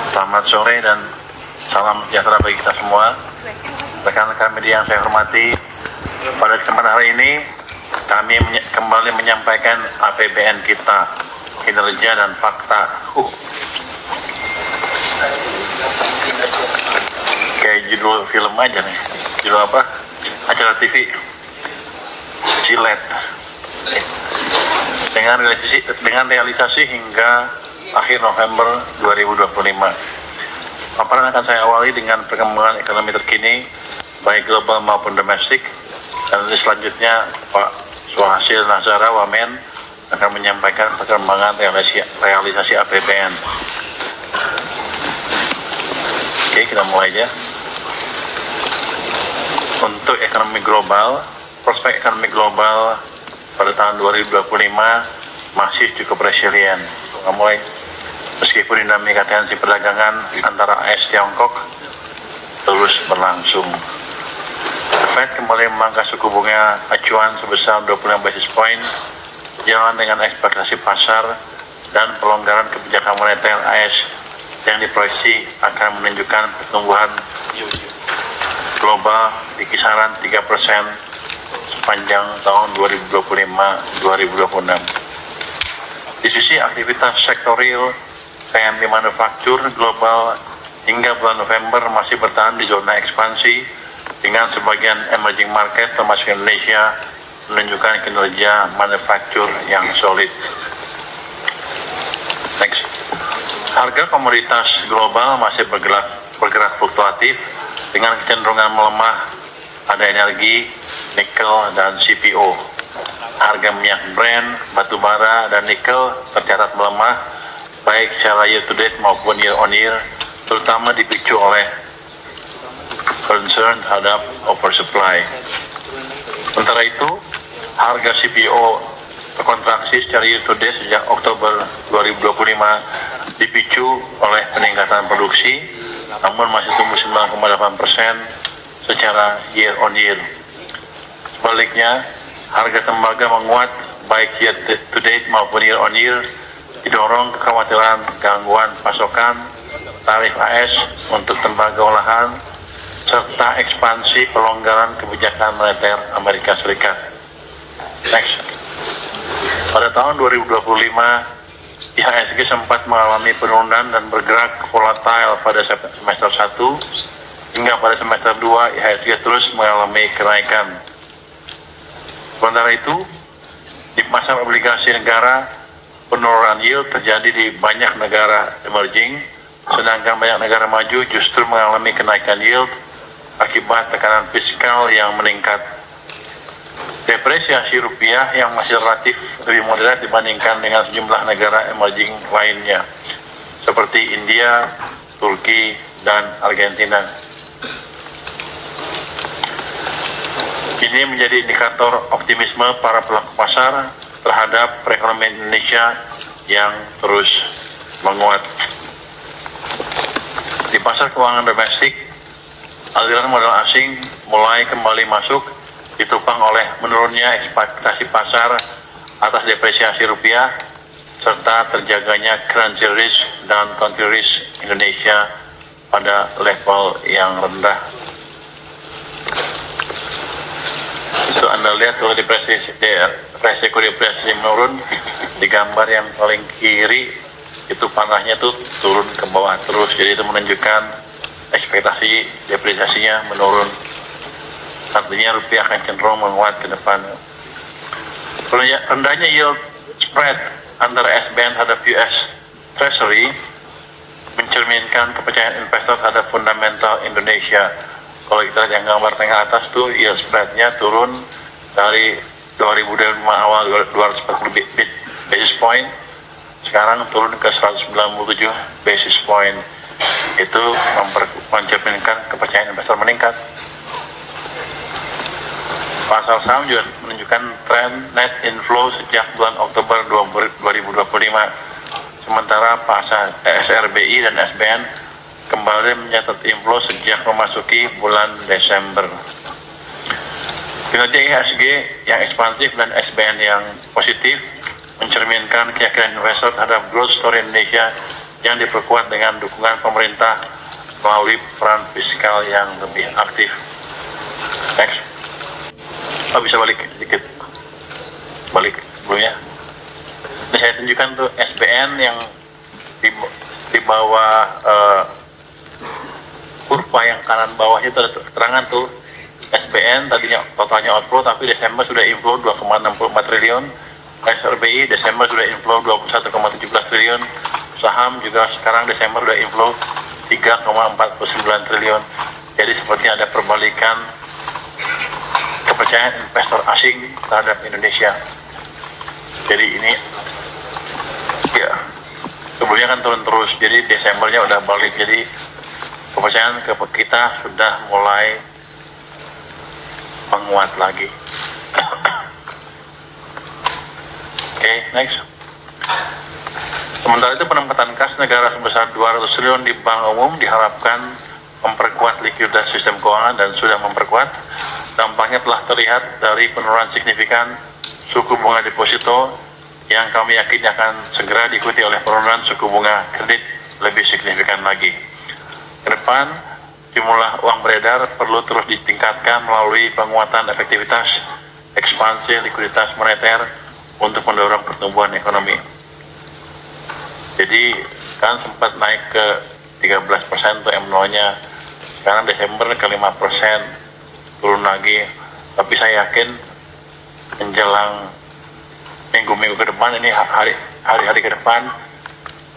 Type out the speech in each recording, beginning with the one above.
Selamat sore dan salam sejahtera bagi kita semua. Rekan-rekan media yang saya hormati, pada kesempatan hari ini kami kembali menyampaikan APBN kita, kinerja dan fakta. Kayak judul film aja nih. Judul apa? Acara TV. Cilet. Dengan realisasi hingga akhir November 2025. Paparan akan saya awali dengan perkembangan ekonomi terkini, baik global maupun domestik, dan selanjutnya Pak Suhasil Nazara Wamen akan menyampaikan perkembangan realisasi APBN. Oke, kita mulai aja. Untuk ekonomi global, prospek ekonomi global pada tahun 2025 masih cukup resilient. Kita mulai. Meskipun dinamika tensi perdagangan antara AS Tiongkok terus berlangsung. The Fed kembali memangkas suku bunga acuan sebesar 25 basis point, jalan dengan ekspektasi pasar dan pelonggaran kebijakan moneter AS yang diproyeksi akan menunjukkan pertumbuhan global di kisaran 3% sepanjang tahun 2025-2026. Di sisi aktivitas sektorial, PMI manufaktur global hingga bulan November masih bertahan di zona ekspansi dengan sebagian emerging market termasuk Indonesia menunjukkan kinerja manufaktur yang solid. Next. Harga komoditas global masih bergerak fluktuatif dengan kecenderungan melemah pada energi, nikel, dan CPO. Harga minyak Brent, batu bara, dan nikel tercatat melemah baik secara year to date maupun year on year, terutama dipicu oleh concern terhadap oversupply. Sementara itu, harga CPO terkontraksi secara year to date sejak Oktober 2025 dipicu oleh peningkatan produksi, namun masih tumbuh 9,8% secara year on year. Sebaliknya, harga tembaga menguat baik year to date maupun year on year, didorong kekhawatiran gangguan pasokan, tarif AS untuk tembaga olahan, serta ekspansi pelonggaran kebijakan moneter Amerika Serikat. Next. Pada tahun 2025, IHSG sempat mengalami penurunan dan bergerak volatile pada semester 1, hingga pada semester 2 IHSG terus mengalami kenaikan. Sementara itu, di pasar obligasi negara, penurunan yield terjadi di banyak negara emerging, sedangkan banyak negara maju justru mengalami kenaikan yield akibat tekanan fiskal yang meningkat. Depresiasi rupiah yang masih relatif lebih moderat dibandingkan dengan sejumlah negara emerging lainnya, seperti India, Turki, dan Argentina. Ini menjadi indikator optimisme para pelaku pasar terhadap perekonomian Indonesia yang terus menguat. Di pasar keuangan domestik, aliran modal asing mulai kembali masuk, ditopang oleh menurunnya ekspektasi pasar atas depresiasi rupiah serta terjaganya currency risk dan country risk Indonesia pada level yang rendah. Itu Anda lihat kalau resiko depresi menurun di gambar yang paling kiri, itu panahnya tuh turun ke bawah terus, jadi itu menunjukkan ekspektasi depresiasinya menurun, artinya rupiah akan cenderung menguat ke depan. Rendahnya yield spread antara SBN terhadap US Treasury mencerminkan kepercayaan investor terhadap fundamental Indonesia. Kalau kita lihat yang gambar tengah atas tuh, yield spreadnya turun dari 2005 awal 240 basis point, sekarang turun ke 197 basis point. Itu mencerminkan kepercayaan investor meningkat. Pasar saham juga menunjukkan tren net inflow sejak bulan Oktober 2025. Sementara pasar SRBI dan SBN kembali mencatat inflow sejak memasuki bulan Desember. Kinerja IHSG yang ekspansif dan SBN yang positif mencerminkan keyakinan investor terhadap growth story Indonesia yang diperkuat dengan dukungan pemerintah melalui peran fiskal yang lebih aktif. Next. Oh, bisa balik sedikit. Balik sebelumnya. Ini saya tunjukkan tuh SBN yang di bawah kurva yang kanan bawahnya itu ada keterangan tuh SBN tadinya totalnya outflow tapi Desember sudah inflow 2,64 triliun. SRBI Desember sudah inflow 21,17 triliun. Saham juga sekarang Desember sudah inflow 3,49 triliun. Jadi sepertinya ada perbalikan kepercayaan investor asing terhadap Indonesia. Jadi ini ya sebelumnya kan turun terus, jadi Desembernya udah balik, jadi kepercayaan ke kita sudah mulai menguat lagi. Oke, next. Sementara itu penempatan kas negara sebesar 200 triliun di Bank Umum diharapkan memperkuat likuiditas sistem keuangan dan sudah memperkuat. Dampaknya telah terlihat dari penurunan signifikan suku bunga deposito yang kami yakin akan segera diikuti oleh penurunan suku bunga kredit lebih signifikan lagi. Ke depan, jumlah uang beredar perlu terus ditingkatkan melalui penguatan efektivitas ekspansi likuiditas moneter untuk mendorong pertumbuhan ekonomi. Jadi kan sempat naik ke 13% tuh M0-nya, sekarang Desember ke 5%, turun lagi. Tapi saya yakin menjelang minggu-minggu ke depan, ini hari-hari ke depan,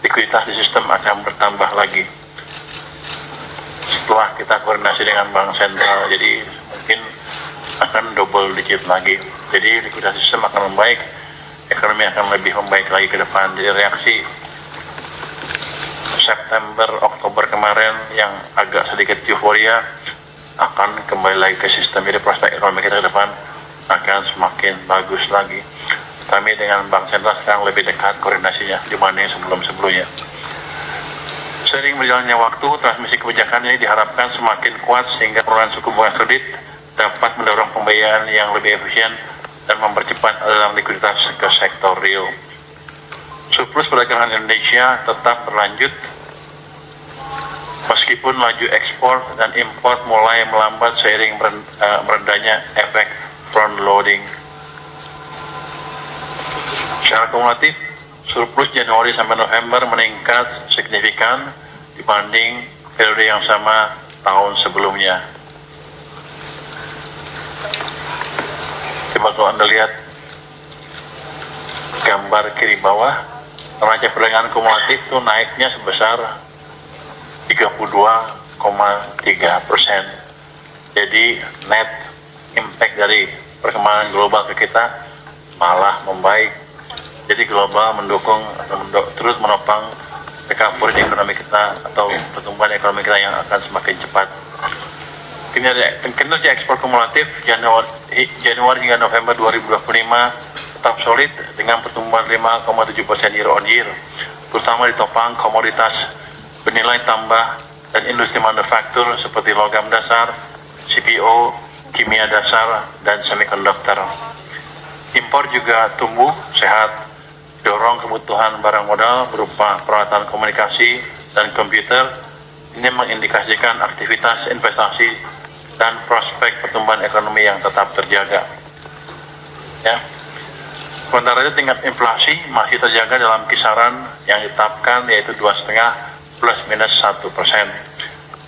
likuiditas di sistem akan bertambah lagi setelah kita koordinasi dengan bank sentral, jadi mungkin akan double digit lagi. Jadi likuiditas sistem akan membaik, ekonomi akan lebih membaik lagi ke depan. Jadi reaksi September, Oktober kemarin yang agak sedikit euforia akan kembali lagi ke sistem. Jadi prospek ekonomi kita ke depan akan semakin bagus lagi. Kami dengan bank sentral sekarang lebih dekat koordinasinya dibanding sebelum-sebelumnya. Seiring berjalannya waktu, transmisi kebijakan ini diharapkan semakin kuat sehingga penurunan suku bunga kredit dapat mendorong pembiayaan yang lebih efisien dan mempercepat aliran likuiditas ke sektor real. Surplus perdagangan Indonesia tetap berlanjut meskipun laju ekspor dan impor mulai melambat seiring merendahnya efek front loading. Secara kumulatif, surplus Januari sampai November meningkat signifikan dibanding periode yang sama tahun sebelumnya. Coba kalau Anda lihat gambar kiri bawah, neraca perdagangan kumulatif itu naiknya sebesar 32,3%. Jadi net impact dari perkembangan global ke kita malah membaik. Jadi global mendukung atau terus menopang recovery ekonomi kita atau pertumbuhan ekonomi kita yang akan semakin cepat. Kinerja ekspor kumulatif Januari hingga November 2025 tetap solid dengan pertumbuhan 5,7% year on year, terutama ditopang komoditas bernilai tambah dan industri manufaktur seperti logam dasar, CPO, kimia dasar, dan semikonduktor. Impor juga tumbuh sehat, dorong kebutuhan barang modal berupa peralatan komunikasi dan komputer. Ini mengindikasikan aktivitas investasi dan prospek pertumbuhan ekonomi yang tetap terjaga. Ya. Sementara itu tingkat inflasi masih terjaga dalam kisaran yang ditetapkan, yaitu 2,5 plus minus 1%.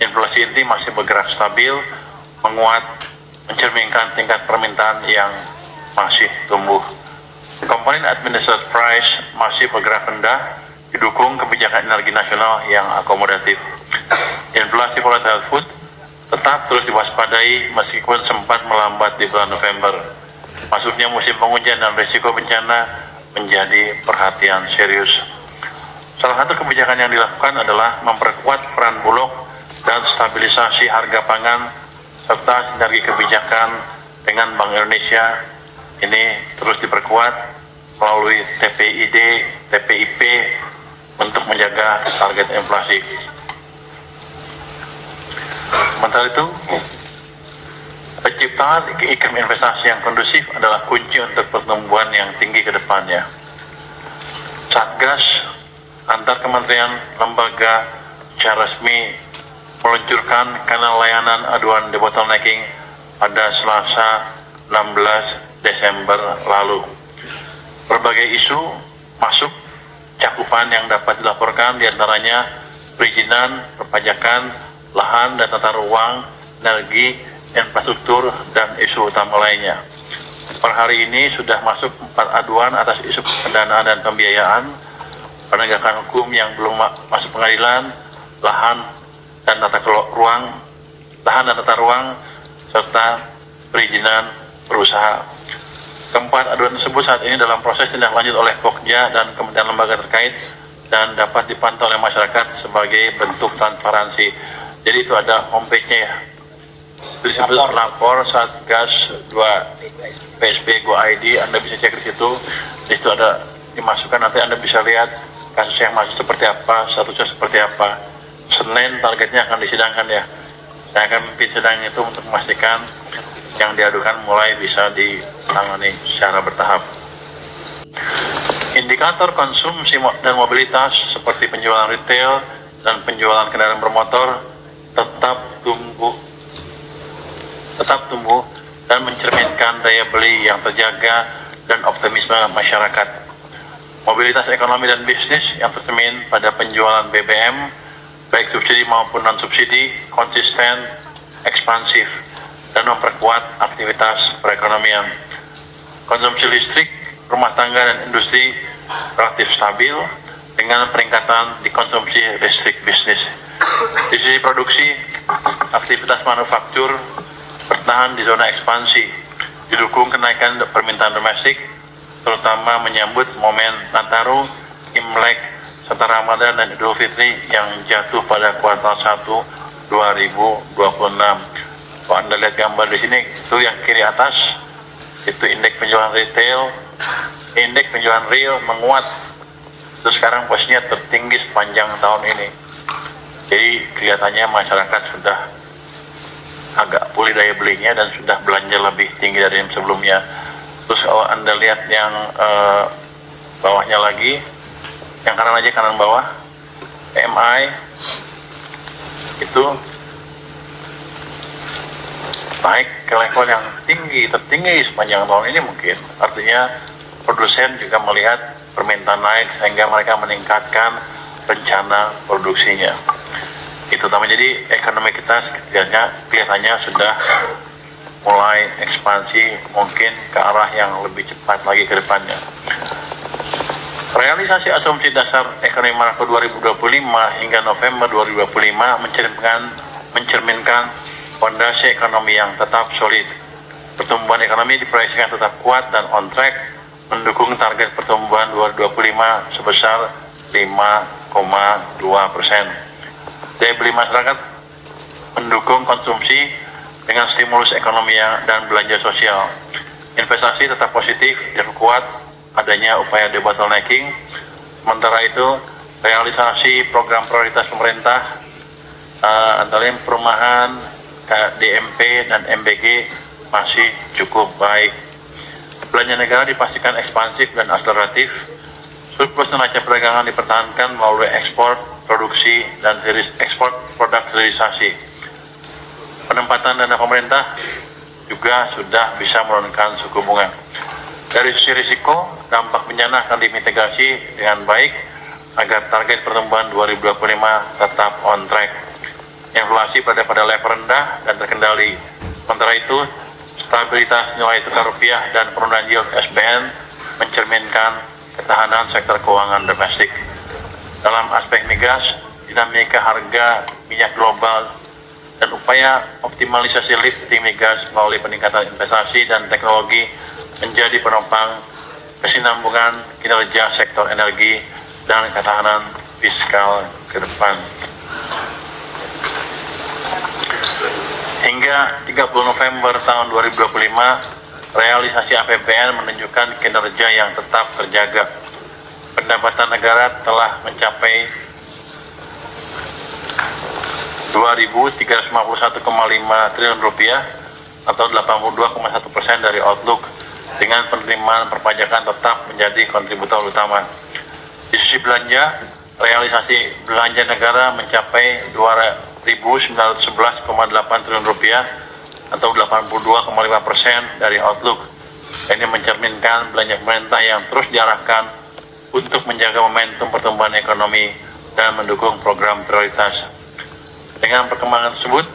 Inflasi inti masih bergerak stabil, menguat, mencerminkan tingkat permintaan yang masih tumbuh. Komponen administered price masih bergerak rendah, didukung kebijakan energi nasional yang akomodatif. Inflasi volatile food tetap terus diwaspadai meskipun sempat melambat di bulan November. Masuknya musim penghujan dan risiko bencana menjadi perhatian serius. Salah satu kebijakan yang dilakukan adalah memperkuat peran Bulog dan stabilisasi harga pangan serta sinergi kebijakan dengan Bank Indonesia. Ini terus diperkuat melalui TPID, TPIP untuk menjaga target inflasi. Sementara itu, penciptaan iklim investasi yang kondusif adalah kunci untuk pertumbuhan yang tinggi ke depannya. Satgas antar kementerian lembaga secara resmi meluncurkan kanal layanan aduan debottlenecking pada Selasa 16 Desember lalu. Berbagai isu masuk cakupan yang dapat dilaporkan diantaranya perizinan, perpajakan, lahan dan tata ruang, energi, infrastruktur, dan isu utama lainnya. Per hari ini sudah masuk 4 aduan atas isu pendanaan dan pembiayaan, penegakan hukum yang belum masuk pengadilan, lahan dan tata ruang, serta perizinan berusaha. Keempat aduan tersebut saat ini dalam proses tindak lanjut oleh Pokja dan kementerian lembaga terkait dan dapat dipantau oleh masyarakat sebagai bentuk transparansi. Jadi itu ada homepage-nya ya. Itu disebut lapor Satgas 2 PSP Go ID. Anda bisa cek di situ. Di situ ada dimasukkan, nanti Anda bisa lihat kasus yang masuk seperti apa, statusnya seperti apa. Senin targetnya akan disidangkan ya. Saya akan memimpin sidang itu untuk memastikan yang diadukan mulai bisa ditangani secara bertahap. Indikator konsumsi dan mobilitas seperti penjualan retail dan penjualan kendaraan bermotor tetap tumbuh dan mencerminkan daya beli yang terjaga dan optimisme masyarakat. Mobilitas ekonomi dan bisnis yang tercermin pada penjualan BBM, baik subsidi maupun non-subsidi, konsisten, ekspansif, dan memperkuat aktivitas perekonomian. Konsumsi listrik, rumah tangga, dan industri relatif stabil dengan peningkatan di konsumsi listrik bisnis. Di sisi produksi, aktivitas manufaktur bertahan di zona ekspansi, didukung kenaikan permintaan domestik, terutama menyambut momen Nataru, Imlek, serta Ramadan dan Idul Fitri yang jatuh pada kuartal 1 2026. Kalau Anda lihat gambar di sini, itu yang kiri atas, itu indeks penjualan retail, indeks penjualan real menguat. Itu sekarang posisinya tertinggi sepanjang tahun ini. Jadi kelihatannya masyarakat sudah agak pulih daya belinya dan sudah belanja lebih tinggi dari yang sebelumnya. Terus kalau Anda lihat yang bawahnya lagi, yang kanan aja, kanan bawah, PMI itu naik ke level yang tertinggi sepanjang tahun ini mungkin. Artinya produsen juga melihat permintaan naik sehingga mereka meningkatkan rencana produksinya. Itu utama. Jadi ekonomi kita kelihatannya sudah mulai ekspansi, mungkin ke arah yang lebih cepat lagi ke depannya. Realisasi asumsi dasar ekonomi makro 2025 hingga November 2025 mencerminkan fondasi ekonomi yang tetap solid. Pertumbuhan ekonomi diproyeksikan tetap kuat dan on track, mendukung target pertumbuhan 2025 sebesar 5,2%. Daya beli masyarakat mendukung konsumsi dengan stimulus ekonomi dan belanja sosial. Investasi tetap positif dan kuat adanya upaya debottlenecking. Sementara itu, realisasi program prioritas pemerintah antara lain perumahan, DMP dan MBG masih cukup baik. Belanja negara dipastikan ekspansif dan akseleratif. Surplus neraca perdagangan dipertahankan melalui ekspor, produksi, dan ekspor produk hilirisasi. Penempatan dana pemerintah juga sudah bisa menurunkan suku bunga. Dari sisi risiko, dampak bencana akan dimitigasi dengan baik agar target pertumbuhan 2025 tetap on track. Inflasi pada level rendah dan terkendali. Sementara itu, stabilitas nilai tukar rupiah dan penurunan yield SBN mencerminkan ketahanan sektor keuangan domestik. Dalam aspek migas, dinamika harga minyak global dan upaya optimalisasi lifting migas melalui peningkatan investasi dan teknologi menjadi penopang kesinambungan kinerja sektor energi dan ketahanan fiskal ke depan. Hingga 30 November tahun 2025, realisasi APBN menunjukkan kinerja yang tetap terjaga. Pendapatan negara telah mencapai 2.351,5 triliun rupiah atau 82,1% dari outlook, dengan penerimaan perpajakan tetap menjadi kontributor utama. Di sisi belanja, realisasi belanja negara mencapai 2.911,8 triliun rupiah atau 82,5% dari outlook. Ini mencerminkan belanja pemerintah yang terus diarahkan untuk menjaga momentum pertumbuhan ekonomi dan mendukung program prioritas. Dengan perkembangan tersebut,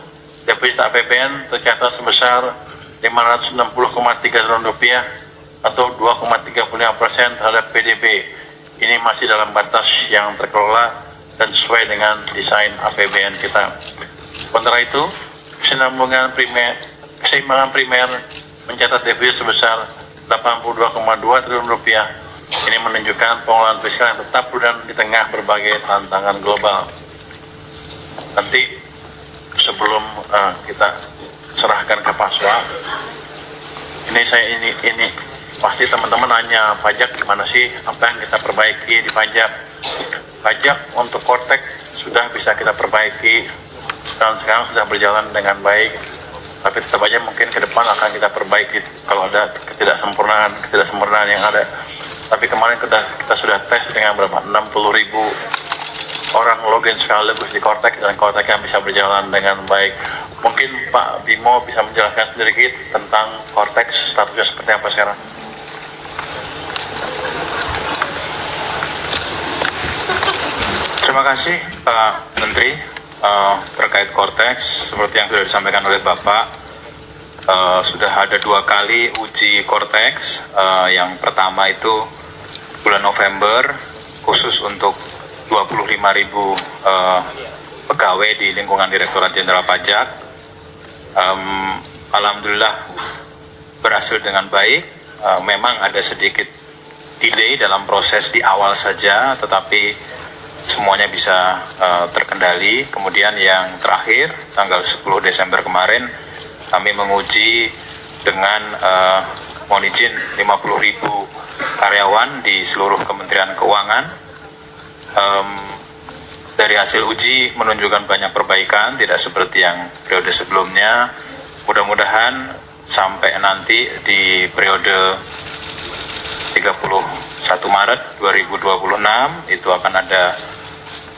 defisit APBN tercatat sebesar 560,3 triliun rupiah atau 2,35% terhadap PDB. Ini masih dalam batas yang terkelola dan sesuai dengan desain APBN kita. Sementara itu, keseimbangan primer mencatat defisit sebesar 82,2 triliun rupiah. Ini menunjukkan pengelolaan fiskal yang tetap prudent di tengah berbagai tantangan global. Nanti sebelum kita serahkan ke Paswa, ini pasti teman-teman nanya pajak gimana sih, apa yang kita perbaiki di pajak. Pajak untuk Kortek sudah bisa kita perbaiki dan sekarang sudah berjalan dengan baik, tapi tetap aja mungkin ke depan akan kita perbaiki kalau ada ketidaksempurnaan yang ada. Tapi kemarin kita sudah tes dengan berapa? 60.000 orang login sekaligus di Kortek, dan Kortek yang bisa berjalan dengan baik. Mungkin Pak Bimo bisa menjelaskan sedikit tentang Kortek, statusnya seperti apa sekarang. Terima kasih Pak Menteri. Terkait Kortex, seperti yang sudah disampaikan oleh Bapak, sudah ada 2 kali uji Kortex. Yang pertama itu bulan November, khusus untuk 25.000 pegawai di lingkungan Direktorat Jenderal Pajak. Alhamdulillah berhasil dengan baik. Memang ada sedikit delay dalam proses di awal saja, tetapi semuanya bisa terkendali. Kemudian yang terakhir, tanggal 10 Desember kemarin, kami menguji dengan mohon izin 50.000 karyawan di seluruh Kementerian Keuangan. Dari hasil uji menunjukkan banyak perbaikan, tidak seperti yang periode sebelumnya. Mudah-mudahan sampai nanti di periode 31 Maret 2026 itu akan ada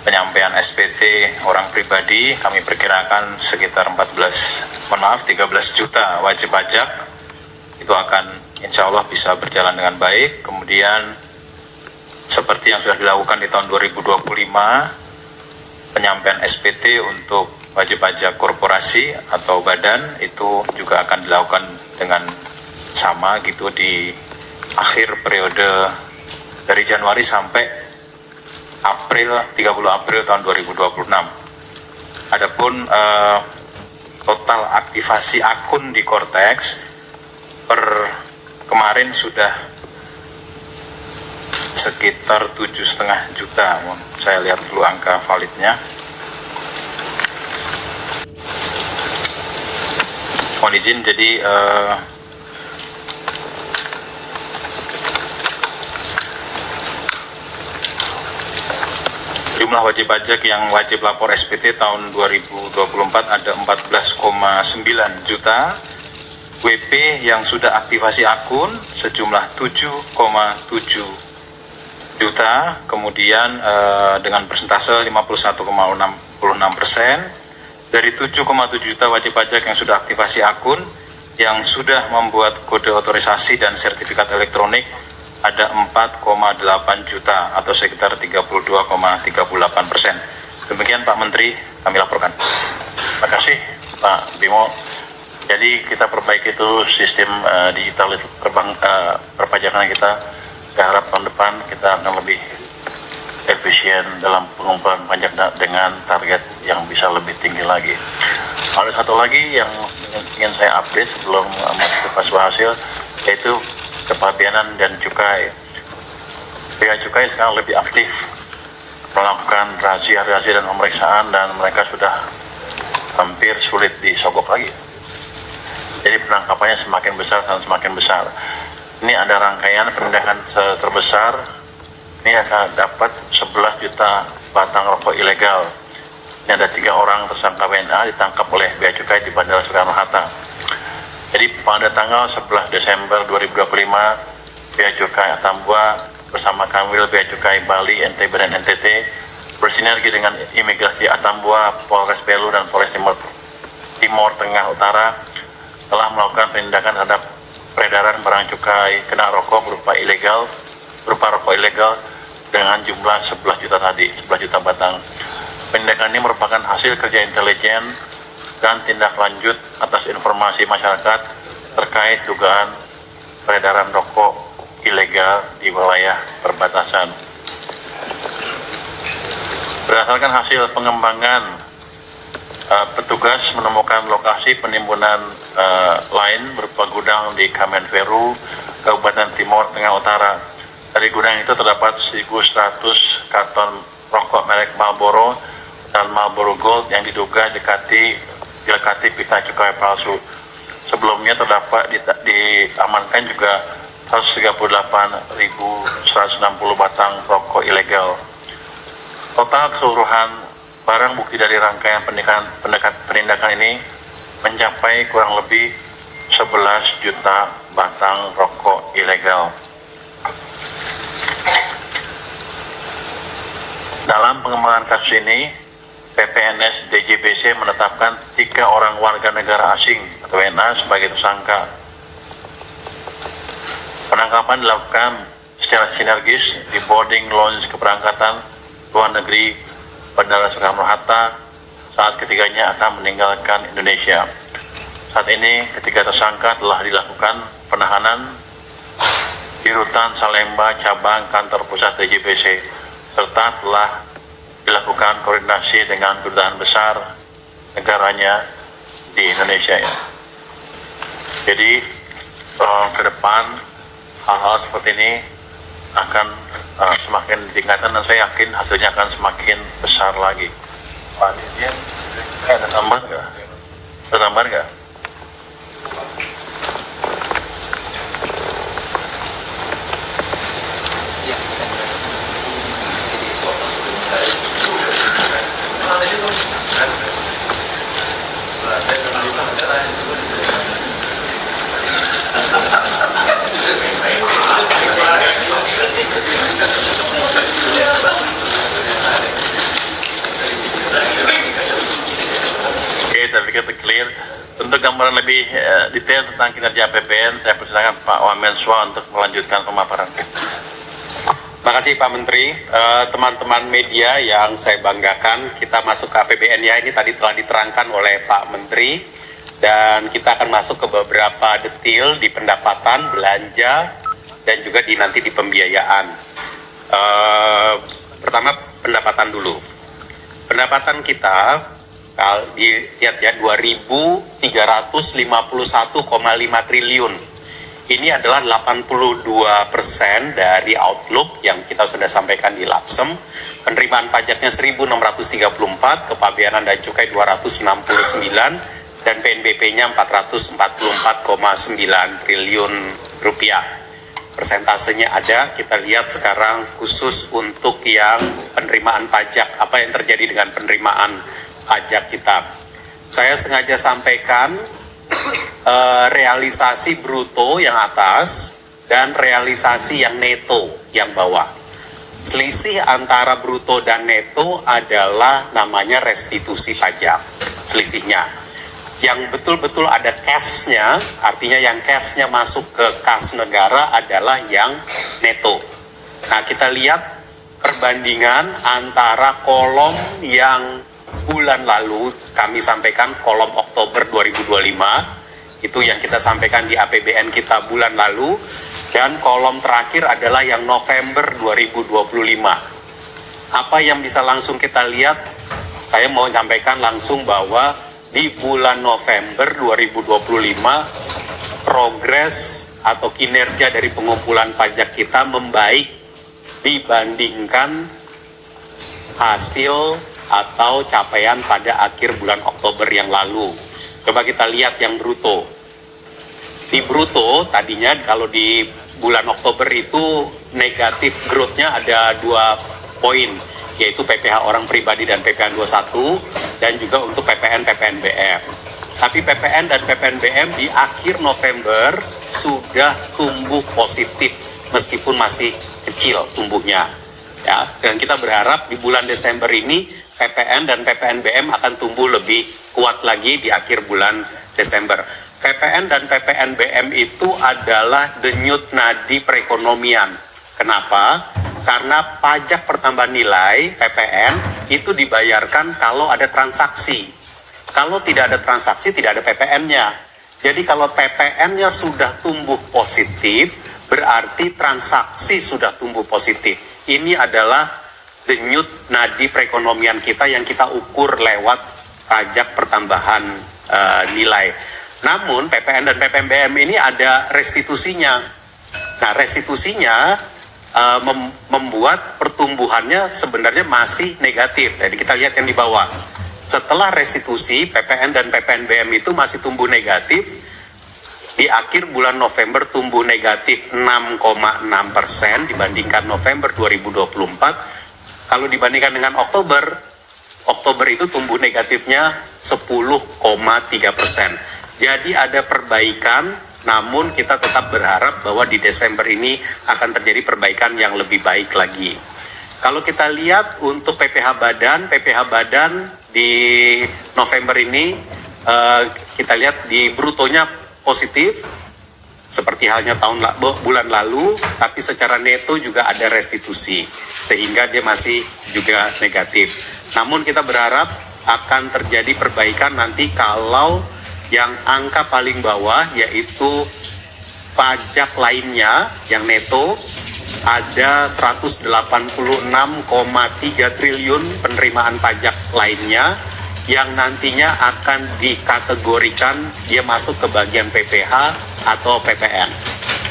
penyampaian SPT orang pribadi. Kami perkirakan sekitar 13 juta wajib pajak. Itu akan insya Allah bisa berjalan dengan baik. Kemudian seperti yang sudah dilakukan di tahun 2025, penyampaian SPT untuk wajib pajak korporasi atau badan itu juga akan dilakukan dengan sama gitu di akhir periode dari Januari sampai 30 April tahun 2026. Adapun total aktivasi akun di Kortex per kemarin sudah sekitar 7,5 juta. Saya lihat dulu angka validnya. Mohon izin, jadi jumlah wajib pajak yang wajib lapor SPT tahun 2024 ada 14,9 juta. WP yang sudah aktivasi akun sejumlah 7,7 juta. Kemudian dengan persentase 51,66%. Dari 7,7 juta wajib pajak yang sudah aktivasi akun, yang sudah membuat kode otorisasi dan sertifikat elektronik ada 4,8 juta atau sekitar 32,38%. Demikian Pak Menteri, kami laporkan. Terima kasih Pak Bimo. Jadi kita perbaiki itu sistem digital perpajakan kita. Saya harap tahun depan kita akan lebih efisien dalam pengumpulan pajak dengan target yang bisa lebih tinggi lagi. Ada satu lagi yang ingin saya update sebelum masuk ke Paswa hasil, yaitu kepabeanan dan cukai. Bea Cukai sekarang lebih aktif melakukan razia dan pemeriksaan, dan mereka sudah hampir sulit disogok lagi. Jadi penangkapannya semakin besar dan semakin besar. Ini ada rangkaian penindakan terbesar. Ini akan dapat 11 juta batang rokok ilegal. Ini ada 3 orang tersangka WNA ditangkap oleh Bea Cukai di Bandara Soekarno-Hatta. Jadi pada tanggal 11 Desember 2025, Bea Cukai Atambua bersama Kanwil Bea Cukai Bali, NTB dan NTT bersinergi dengan imigrasi Atambua, Polres Belu, dan Polres Timur Tengah Utara telah melakukan penindakan terhadap peredaran barang cukai kena rokok berupa rokok ilegal dengan jumlah 11 juta tadi, 11 juta batang. Penindakan ini merupakan hasil kerja intelijen dan tindak lanjut atas informasi masyarakat terkait dugaan peredaran rokok ilegal di wilayah perbatasan. Berdasarkan hasil pengembangan, petugas menemukan lokasi penimbunan lain berupa gudang di Kamenveru, Kabupaten Timur Tengah Utara. Dari gudang itu terdapat 1.100 karton rokok merek Marlboro dan Marlboro Gold yang diduga dilekati pita cukai palsu. Sebelumnya terdapat diamankan juga 138.160 batang rokok ilegal. Total keseluruhan barang bukti dari rangkaian penindakan ini mencapai kurang lebih 11 juta batang rokok ilegal. Dalam pengembangan kasus ini, PPNS DJBC menetapkan 3 orang warga negara asing atau WNA sebagai tersangka. Penangkapan dilakukan secara sinergis di boarding lounge keberangkatan luar negeri Bandara Soekarno-Hatta saat ketiganya akan meninggalkan Indonesia. Saat ini ketiga tersangka telah dilakukan penahanan di Rutan Salemba cabang kantor pusat DJBC serta telah dilakukan koordinasi dengan kedutaan besar negaranya di Indonesia ya. Jadi ke depan hal-hal seperti ini akan semakin ditingkatkan dan saya yakin hasilnya akan semakin besar lagi. Pak Dirjen, ada tambahan nggak? Ada tambahan nggak? Oke, saya pikir clear. Untuk gambaran lebih detail tentang kinerja APBN, saya persilakan Pak Wamenswa untuk melanjutkan pemaparan. Terima kasih Pak Menteri. Teman-teman media yang saya banggakan, kita masuk ke APBN ya, ini tadi telah diterangkan oleh Pak Menteri, dan kita akan masuk ke beberapa detail di pendapatan, belanja, dan juga nanti di pembiayaan. Pertama pendapatan dulu. Pendapatan kita lihat ya 2.351,5 triliun. Ini adalah 82% dari outlook yang kita sudah sampaikan di LAPSEM. Penerimaan pajaknya 1.634, kepabeanan dan cukai 269, dan PNBP-nya 444,9 triliun rupiah. Persentasenya ada, kita lihat sekarang khusus untuk yang penerimaan pajak, apa yang terjadi dengan penerimaan pajak kita. Saya sengaja sampaikan realisasi bruto yang atas dan realisasi yang neto yang bawah. Selisih antara bruto dan neto adalah namanya restitusi pajak, selisihnya. Yang betul-betul ada cash-nya, artinya yang cash-nya masuk ke kas negara adalah yang neto. Nah, kita lihat perbandingan antara kolom yang bulan lalu, kami sampaikan kolom Oktober 2025, itu yang kita sampaikan di APBN kita bulan lalu, dan kolom terakhir adalah yang November 2025. Apa yang bisa langsung kita lihat? Saya mau sampaikan langsung bahwa di bulan November 2025, progres atau kinerja dari pengumpulan pajak kita membaik dibandingkan hasil atau capaian pada akhir bulan Oktober yang lalu. Coba kita lihat yang bruto. Di bruto tadinya kalau di bulan Oktober itu negatif growth-nya ada 2 poin, yaitu PPh orang pribadi dan PPh 21, dan juga untuk PPN PPNBM. Tapi PPN dan PPNBM di akhir November sudah tumbuh positif meskipun masih kecil tumbuhnya. Ya, dan kita berharap di bulan Desember ini PPN dan PPNBM akan tumbuh lebih kuat lagi di akhir bulan Desember. PPN dan PPNBM itu adalah denyut nadi perekonomian. Kenapa? Karena pajak pertambahan nilai PPN itu dibayarkan kalau ada transaksi. Kalau tidak ada transaksi, tidak ada PPN-nya. Jadi kalau PPN-nya sudah tumbuh positif, berarti transaksi sudah tumbuh positif. Ini adalah denyut nadi perekonomian kita yang kita ukur lewat pajak pertambahan nilai. Namun PPN dan PPNBM ini ada restitusinya. Nah, restitusinya membuat pertumbuhannya sebenarnya masih negatif. Jadi kita lihat yang di bawah. Setelah restitusi, PPN dan PPNBM itu masih tumbuh negatif. Di akhir bulan November tumbuh negatif 6,6% dibandingkan November 2024. Kalau dibandingkan dengan Oktober itu tumbuh negatifnya 10,3%. Jadi ada perbaikan, namun kita tetap berharap bahwa di Desember ini akan terjadi perbaikan yang lebih baik lagi. Kalau kita lihat untuk PPh Badan di November ini kita lihat di brutonya positif seperti halnya bulan lalu, tapi secara neto juga ada restitusi sehingga dia masih juga negatif. Namun kita berharap akan terjadi perbaikan nanti kalau yang angka paling bawah yaitu pajak lainnya yang neto ada 186,3 triliun penerimaan pajak lainnya yang nantinya akan dikategorikan dia masuk ke bagian PPh atau PPN.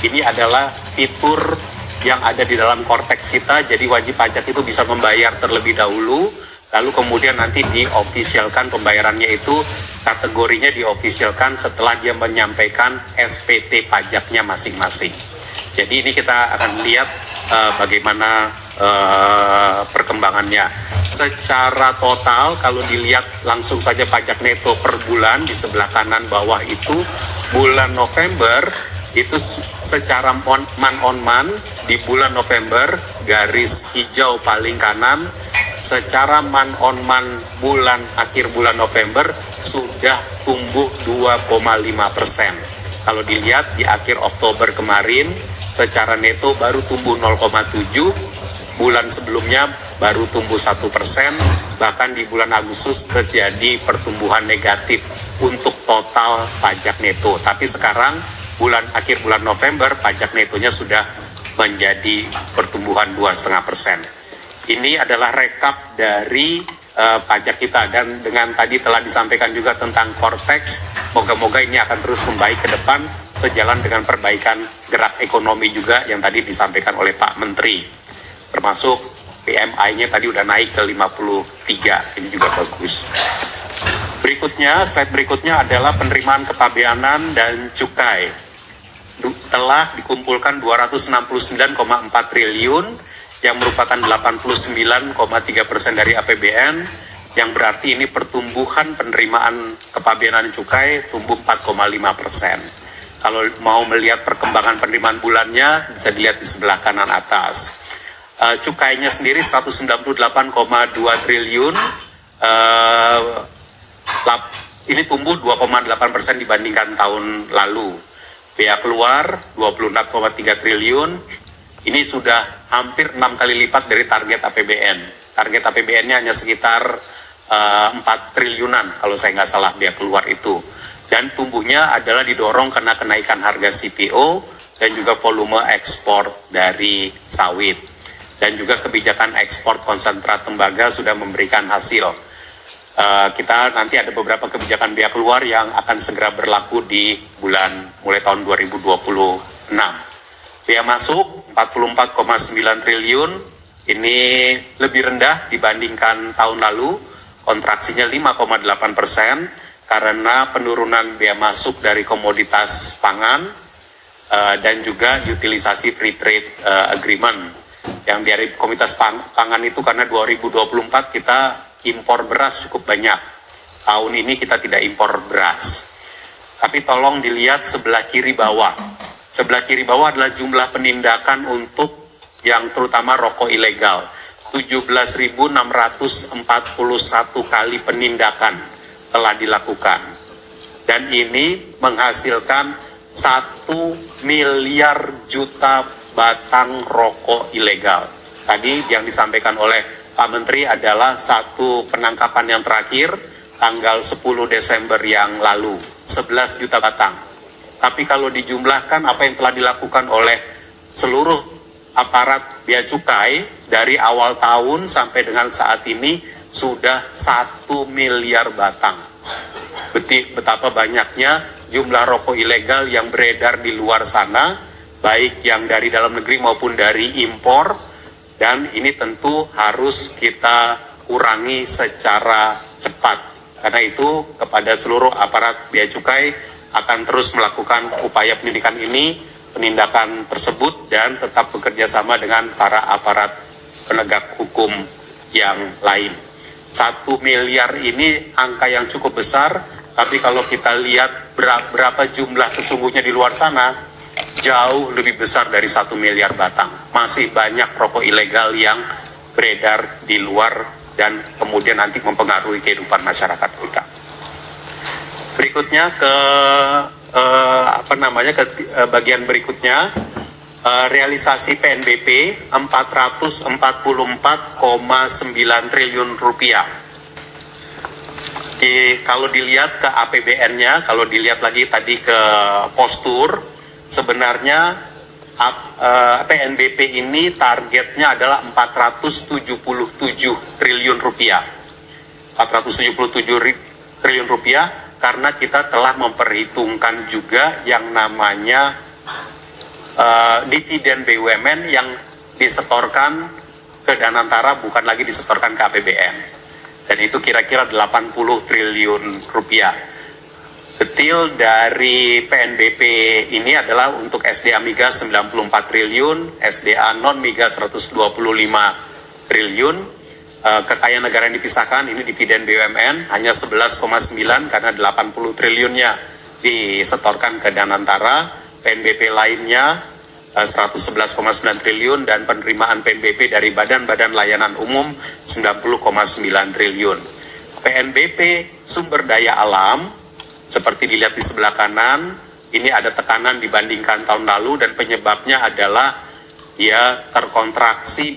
Ini adalah fitur yang ada di dalam korteks kita, jadi wajib pajak itu bisa membayar terlebih dahulu, lalu kemudian nanti diofisialkan pembayarannya itu, kategorinya diofisialkan setelah dia menyampaikan SPT pajaknya masing-masing. Jadi ini kita akan lihat bagaimana perkembangannya. Secara total kalau dilihat langsung saja pajak neto per bulan di sebelah kanan bawah itu bulan November itu secara man on man di bulan November garis hijau paling kanan secara man on man akhir bulan November sudah tumbuh 2,5%. Kalau dilihat di akhir Oktober kemarin secara neto baru tumbuh 0,7%. Bulan sebelumnya baru tumbuh 1%, bahkan di bulan Agustus terjadi pertumbuhan negatif untuk total pajak neto. Tapi sekarang akhir bulan November pajak netonya sudah menjadi pertumbuhan 2,5%. Ini adalah rekap dari pajak kita, dan dengan tadi telah disampaikan juga tentang korteks. Moga-moga ini akan terus membaik ke depan sejalan dengan perbaikan gerak ekonomi juga yang tadi disampaikan oleh Pak Menteri. Termasuk PMI-nya tadi udah naik ke 53, ini juga bagus. Slide berikutnya adalah penerimaan kepabeanan dan cukai. Telah dikumpulkan 269,4 triliun yang merupakan 89,3% dari APBN, yang berarti ini pertumbuhan penerimaan kepabeanan dan cukai tumbuh 4,5%. Kalau mau melihat perkembangan penerimaan bulannya bisa dilihat di sebelah kanan atas. Cukainya sendiri 198,2 triliun, ini tumbuh 2,8% dibandingkan tahun lalu. Bea keluar 24,3 triliun, ini sudah hampir 6 kali lipat dari target APBN. Target APBN-nya hanya sekitar 4 triliunan kalau saya nggak salah bea keluar itu. Dan tumbuhnya adalah didorong karena kenaikan harga CPO dan juga volume ekspor dari sawit. Dan juga kebijakan ekspor konsentrat tembaga sudah memberikan hasil. Kita nanti ada beberapa kebijakan bea keluar yang akan segera berlaku di mulai tahun 2026. Bea masuk 44,9 triliun, ini lebih rendah dibandingkan tahun lalu, kontraksinya 5,8% karena penurunan bea masuk dari komoditas pangan dan juga utilisasi free trade agreement. Yang dari komoditas pangan itu karena 2024 kita impor beras cukup banyak. Tahun ini kita tidak impor beras. Tapi tolong dilihat sebelah kiri bawah. Sebelah kiri bawah adalah jumlah penindakan untuk yang terutama rokok ilegal. 17.641 kali penindakan telah dilakukan. Dan ini menghasilkan 1 miliar juta batang rokok ilegal. Tadi yang disampaikan oleh Pak Menteri adalah satu penangkapan yang terakhir tanggal 10 Desember yang lalu, 11 juta batang. Tapi kalau dijumlahkan apa yang telah dilakukan oleh seluruh aparat Bea Cukai dari awal tahun sampai dengan saat ini sudah 1 miliar batang. Betapa banyaknya jumlah rokok ilegal yang beredar di luar sana, baik yang dari dalam negeri maupun dari impor, dan ini tentu harus kita kurangi secara cepat. Karena itu kepada seluruh aparat Bea Cukai akan terus melakukan upaya penindakan ini, penindakan tersebut, dan tetap bekerja sama dengan para aparat penegak hukum yang lain. 1 miliar ini angka yang cukup besar, tapi kalau kita lihat berapa jumlah sesungguhnya di luar sana, jauh lebih besar dari 1 miliar batang. Masih banyak rokok ilegal yang beredar di luar dan kemudian nanti mempengaruhi kehidupan masyarakat kita. Berikutnya ke bagian berikutnya, realisasi PNBP 444,9 triliun rupiah. Kalau dilihat ke APBN-nya, kalau dilihat lagi tadi ke postur, sebenarnya PNBP ini targetnya adalah 477 triliun rupiah. 477 triliun rupiah karena kita telah memperhitungkan juga yang namanya dividen BUMN yang disetorkan ke Danantara, bukan lagi disetorkan ke APBN. Dan itu kira-kira 80 triliun rupiah. Detil dari PNBP ini adalah untuk SDA Migas 94 triliun, SDA non-Migas 125 triliun, kekayaan negara yang dipisahkan ini dividen BUMN hanya 11,9 karena 80 triliunnya disetorkan ke Danantara, PNBP lainnya 111,9 triliun, dan penerimaan PNBP dari badan-badan layanan umum 90,9 triliun. PNBP sumber daya alam seperti dilihat di sebelah kanan, ini ada tekanan dibandingkan tahun lalu dan penyebabnya adalah ya terkontraksi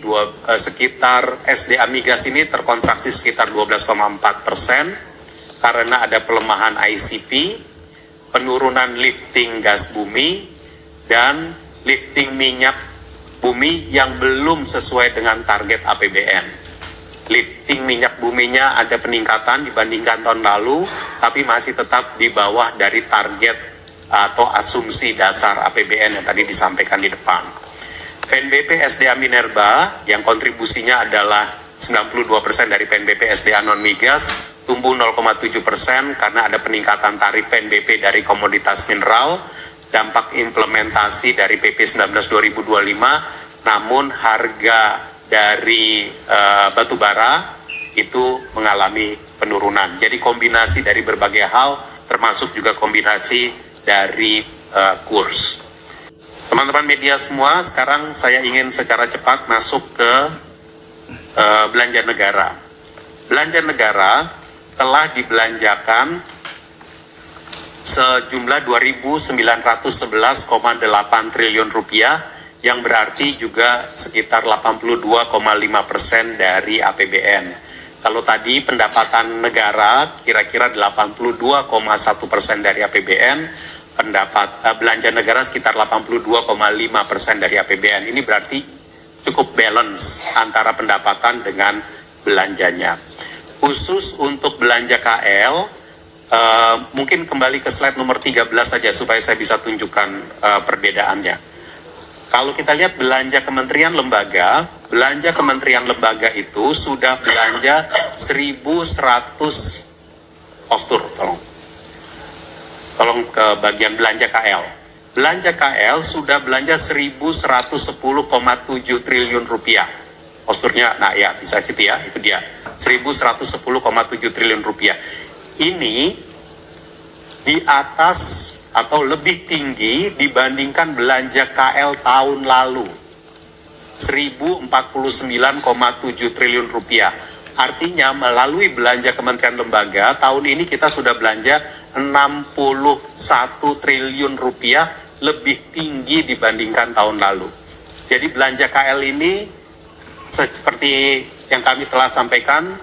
sekitar SDA Migas ini terkontraksi sekitar 12,4% karena ada pelemahan ICP, penurunan lifting gas bumi, dan lifting minyak bumi yang belum sesuai dengan target APBN. Lifting minyak buminya ada peningkatan dibandingkan tahun lalu, tapi masih tetap di bawah dari target atau asumsi dasar APBN yang tadi disampaikan di depan. PNBP SDA Minerba yang kontribusinya adalah 92% dari PNBP SDA non-migas tumbuh 0,7% karena ada peningkatan tarif PNBP dari komoditas mineral, dampak implementasi dari PP 19/2025, namun harga dari batu bara itu mengalami penurunan. Jadi kombinasi dari berbagai hal, termasuk juga kombinasi dari kurs. Teman-teman media semua, sekarang saya ingin secara cepat masuk ke belanja negara. Belanja negara telah dibelanjakan sejumlah 2.911,8 triliun rupiah, yang berarti juga sekitar 82,5% dari APBN. Kalau tadi pendapatan negara kira-kira 82,1% dari APBN, belanja negara sekitar 82,5% dari APBN. Ini berarti cukup balance antara pendapatan dengan belanjanya. Khusus untuk belanja KL, mungkin kembali ke slide nomor 13 saja supaya saya bisa tunjukkan perbedaannya. Kalau kita lihat belanja kementerian lembaga itu sudah belanja 1.100 postur, tolong ke bagian belanja KL. Belanja KL sudah belanja 1.110,7 triliun rupiah. Posturnya, nah ya bisa situ ya, itu dia, 1.110,7 triliun rupiah. Ini di atas atau lebih tinggi dibandingkan belanja KL tahun lalu. 1.049,7 triliun rupiah. Artinya melalui belanja kementerian lembaga, tahun ini kita sudah belanja 61 triliun rupiah, lebih tinggi dibandingkan tahun lalu. Jadi belanja KL ini seperti yang kami telah sampaikan,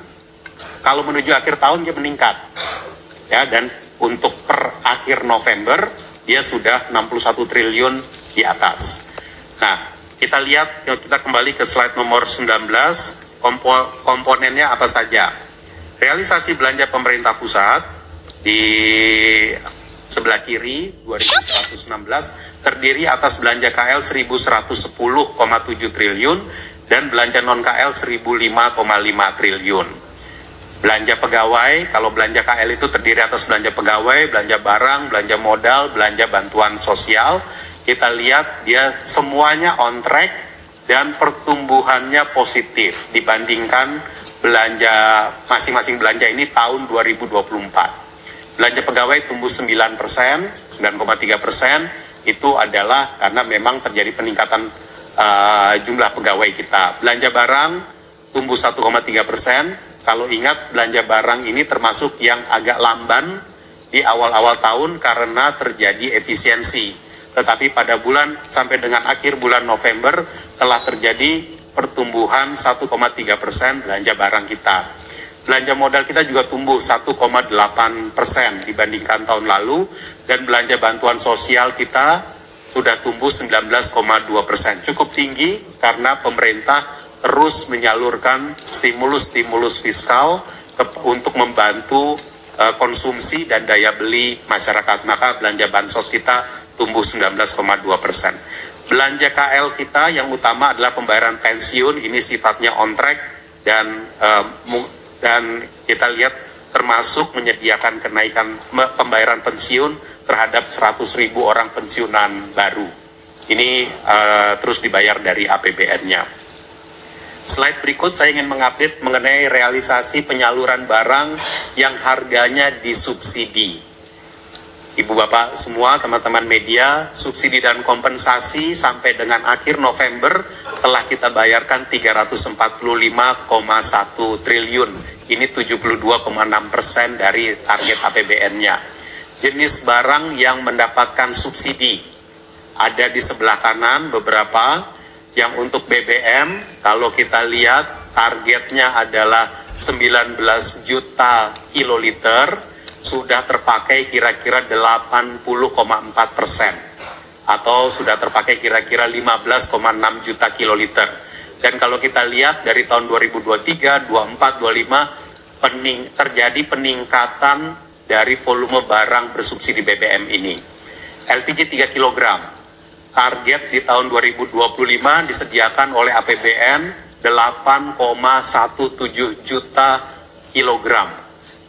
kalau menuju akhir tahun dia meningkat. Ya, dan untuk per akhir November dia sudah 61 triliun di atas. Nah, kita lihat, kita kembali ke slide nomor 19, komponennya apa saja. Realisasi belanja pemerintah pusat di sebelah kiri 2116 terdiri atas belanja KL 1110,7 triliun dan belanja non KL 1005,5 triliun. Belanja pegawai, kalau belanja KL itu terdiri atas belanja pegawai, belanja barang, belanja modal, belanja bantuan sosial. Kita lihat dia semuanya on track dan pertumbuhannya positif dibandingkan belanja masing-masing belanja ini tahun 2024. Belanja pegawai tumbuh 9%, 9,3%, itu adalah karena memang terjadi peningkatan jumlah pegawai kita. Belanja barang tumbuh 1,3%. Kalau ingat, belanja barang ini termasuk yang agak lamban di awal-awal tahun karena terjadi efisiensi. Tetapi pada bulan sampai dengan akhir bulan November telah terjadi pertumbuhan 1,3% belanja barang kita. Belanja modal kita juga tumbuh 1,8% dibandingkan tahun lalu, dan belanja bantuan sosial kita sudah tumbuh 19,2%. Cukup tinggi karena pemerintah terus menyalurkan stimulus-stimulus fiskal untuk membantu konsumsi dan daya beli masyarakat. Maka belanja bansos kita tumbuh 19,2%. Belanja KL kita yang utama adalah pembayaran pensiun, ini sifatnya on track dan kita lihat termasuk menyediakan kenaikan pembayaran pensiun terhadap 100.000 orang pensiunan baru. Ini terus dibayar dari APBN-nya. Slide berikut saya ingin mengupdate mengenai realisasi penyaluran barang yang harganya disubsidi. Ibu Bapak semua, teman-teman media, subsidi dan kompensasi sampai dengan akhir November telah kita bayarkan 345,1 triliun. Ini 72,6% dari target APBN-nya. Jenis barang yang mendapatkan subsidi ada di sebelah kanan beberapa. Yang untuk BBM, kalau kita lihat targetnya adalah 19 juta kiloliter, sudah terpakai kira-kira 80,4%, atau sudah terpakai kira-kira 15,6 juta kiloliter. Dan kalau kita lihat dari tahun 2023, 24, 25, terjadi peningkatan dari volume barang bersubsidi BBM ini. LPG 3 kg. Target di tahun 2025 disediakan oleh APBN 8,17 juta kilogram.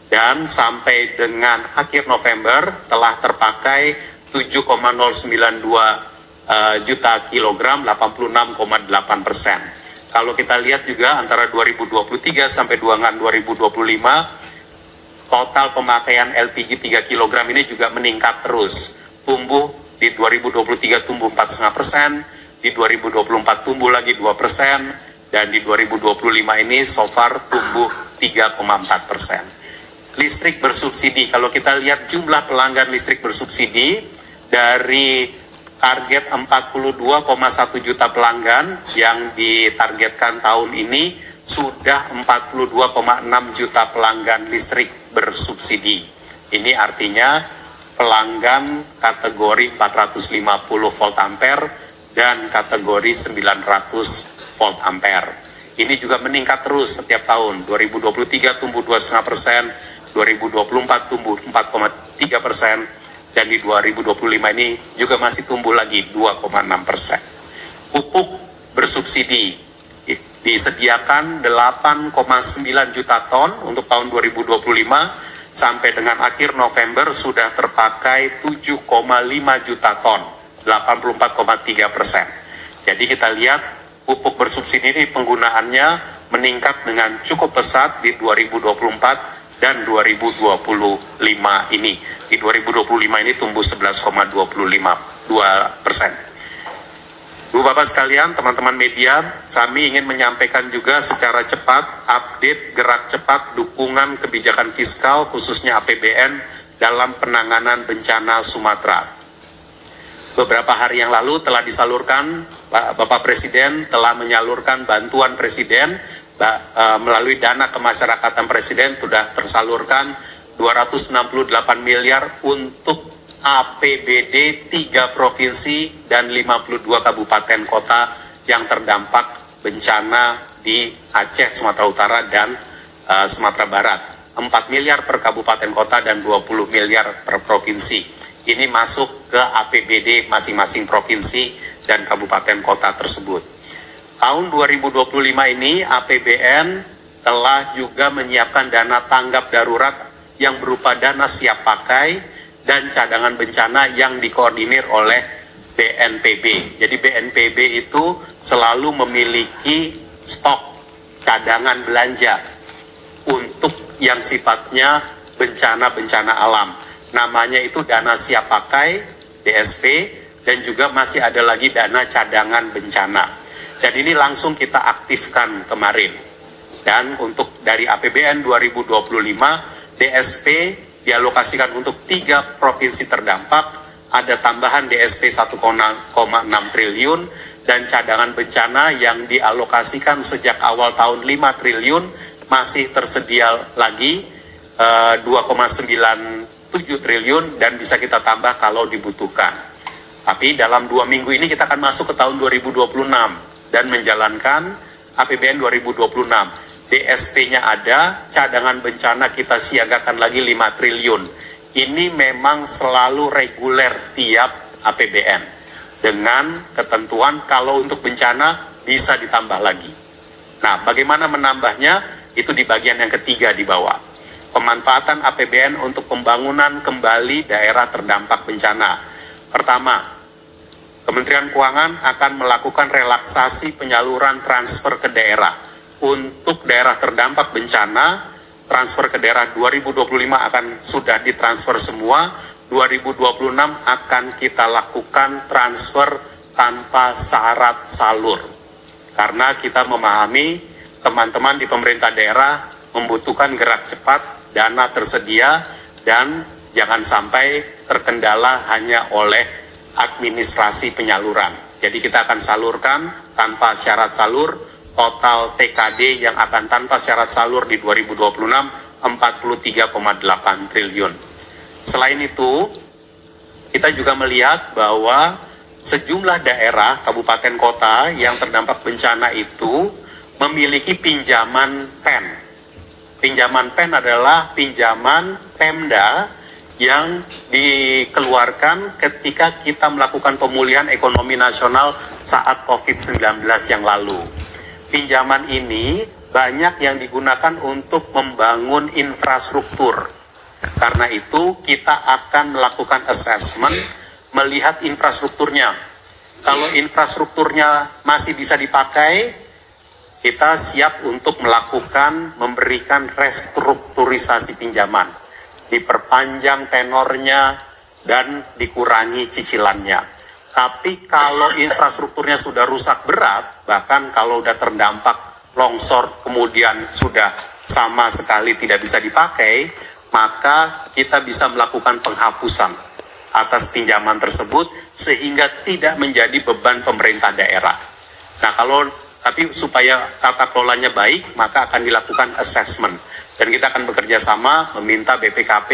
Dan sampai dengan akhir November telah terpakai 7,092 juta kilogram, 86,8%. Kalau kita lihat juga antara 2023 sampai dengan 2025, total pemakaian LPG 3 kg ini juga meningkat terus. Tumbuh di 2023 tumbuh 4,5%, di 2024 tumbuh lagi 2%, dan di 2025 ini so far tumbuh 3,4%. Listrik bersubsidi, kalau kita lihat jumlah pelanggan listrik bersubsidi dari target 42,1 juta pelanggan yang ditargetkan tahun ini, sudah 42,6 juta pelanggan listrik bersubsidi. Ini artinya pelanggan kategori 450 volt ampere dan kategori 900 volt ampere. Ini juga meningkat terus setiap tahun. 2023 tumbuh 2,5%, 2024 tumbuh 4,3%, dan di 2025 ini juga masih tumbuh lagi 2,6%. Pupuk bersubsidi disediakan 8,9 juta ton untuk tahun 2025. Sampai dengan akhir November sudah terpakai 7,5 juta ton, 84,3%. Jadi kita lihat pupuk bersubsidi ini penggunaannya meningkat dengan cukup pesat di 2024 dan 2025 ini. Di 2025 ini tumbuh 11,25%. Bu Bapak sekalian, teman-teman media, kami ingin menyampaikan juga secara cepat update gerak cepat dukungan kebijakan fiskal khususnya APBN dalam penanganan bencana Sumatera. Beberapa hari yang lalu telah disalurkan, Bapak Presiden telah menyalurkan bantuan Presiden melalui dana kemasyarakatan Presiden sudah tersalurkan 268 miliar untuk APBD 3 provinsi dan 52 kabupaten kota yang terdampak bencana di Aceh, Sumatera Utara, dan Sumatera Barat. 4 miliar per kabupaten kota dan 20 miliar per provinsi. Ini masuk ke APBD masing-masing provinsi dan kabupaten kota tersebut. Tahun 2025 ini APBN telah juga menyiapkan dana tanggap darurat yang berupa dana siap pakai dan cadangan bencana yang dikoordinir oleh BNPB. Jadi BNPB itu selalu memiliki stok cadangan belanja untuk yang sifatnya bencana-bencana alam. Namanya itu dana siap pakai, DSP, dan juga masih ada lagi dana cadangan bencana. Dan ini langsung kita aktifkan kemarin. Dan untuk dari APBN 2025, DSP dialokasikan untuk 3 provinsi terdampak, ada tambahan DSP 1,6 triliun, dan cadangan bencana yang dialokasikan sejak awal tahun 5 triliun, masih tersedia lagi 2,97 triliun, dan bisa kita tambah kalau dibutuhkan. Tapi dalam 2 minggu ini kita akan masuk ke tahun 2026, dan menjalankan APBN 2026. DSP-nya ada, cadangan bencana kita siagakan lagi 5 triliun. Ini memang selalu reguler tiap APBN. Dengan ketentuan kalau untuk bencana bisa ditambah lagi. Nah, bagaimana menambahnya? Itu di bagian yang ketiga di bawah. Pemanfaatan APBN untuk pembangunan kembali daerah terdampak bencana. Pertama, Kementerian Keuangan akan melakukan relaksasi penyaluran transfer ke daerah. Untuk daerah terdampak bencana, transfer ke daerah 2025 akan sudah ditransfer semua, 2026 akan kita lakukan transfer tanpa syarat salur. Karena kita memahami teman-teman di pemerintah daerah membutuhkan gerak cepat, dana tersedia, dan jangan sampai terkendala hanya oleh administrasi penyaluran. Jadi kita akan salurkan tanpa syarat salur. Total TKD yang akan tanpa syarat salur di 2026 43,8 triliun. Selain itu, kita juga melihat bahwa sejumlah daerah, kabupaten kota yang terdampak bencana itu memiliki pinjaman PEN. Pinjaman PEN adalah pinjaman Pemda yang dikeluarkan ketika kita melakukan pemulihan ekonomi nasional saat COVID-19 yang lalu. Pinjaman ini banyak yang digunakan untuk membangun infrastruktur. Karena itu kita akan melakukan assessment, melihat infrastrukturnya. Kalau infrastrukturnya masih bisa dipakai, kita siap untuk memberikan restrukturisasi pinjaman. Diperpanjang tenornya dan dikurangi cicilannya. Tapi kalau infrastrukturnya sudah rusak berat, bahkan kalau sudah terdampak longsor kemudian sudah sama sekali tidak bisa dipakai, maka kita bisa melakukan penghapusan atas pinjaman tersebut sehingga tidak menjadi beban pemerintah daerah. Nah, tapi supaya tata kelolanya baik, maka akan dilakukan assessment. Dan kita akan bekerja sama meminta BPKP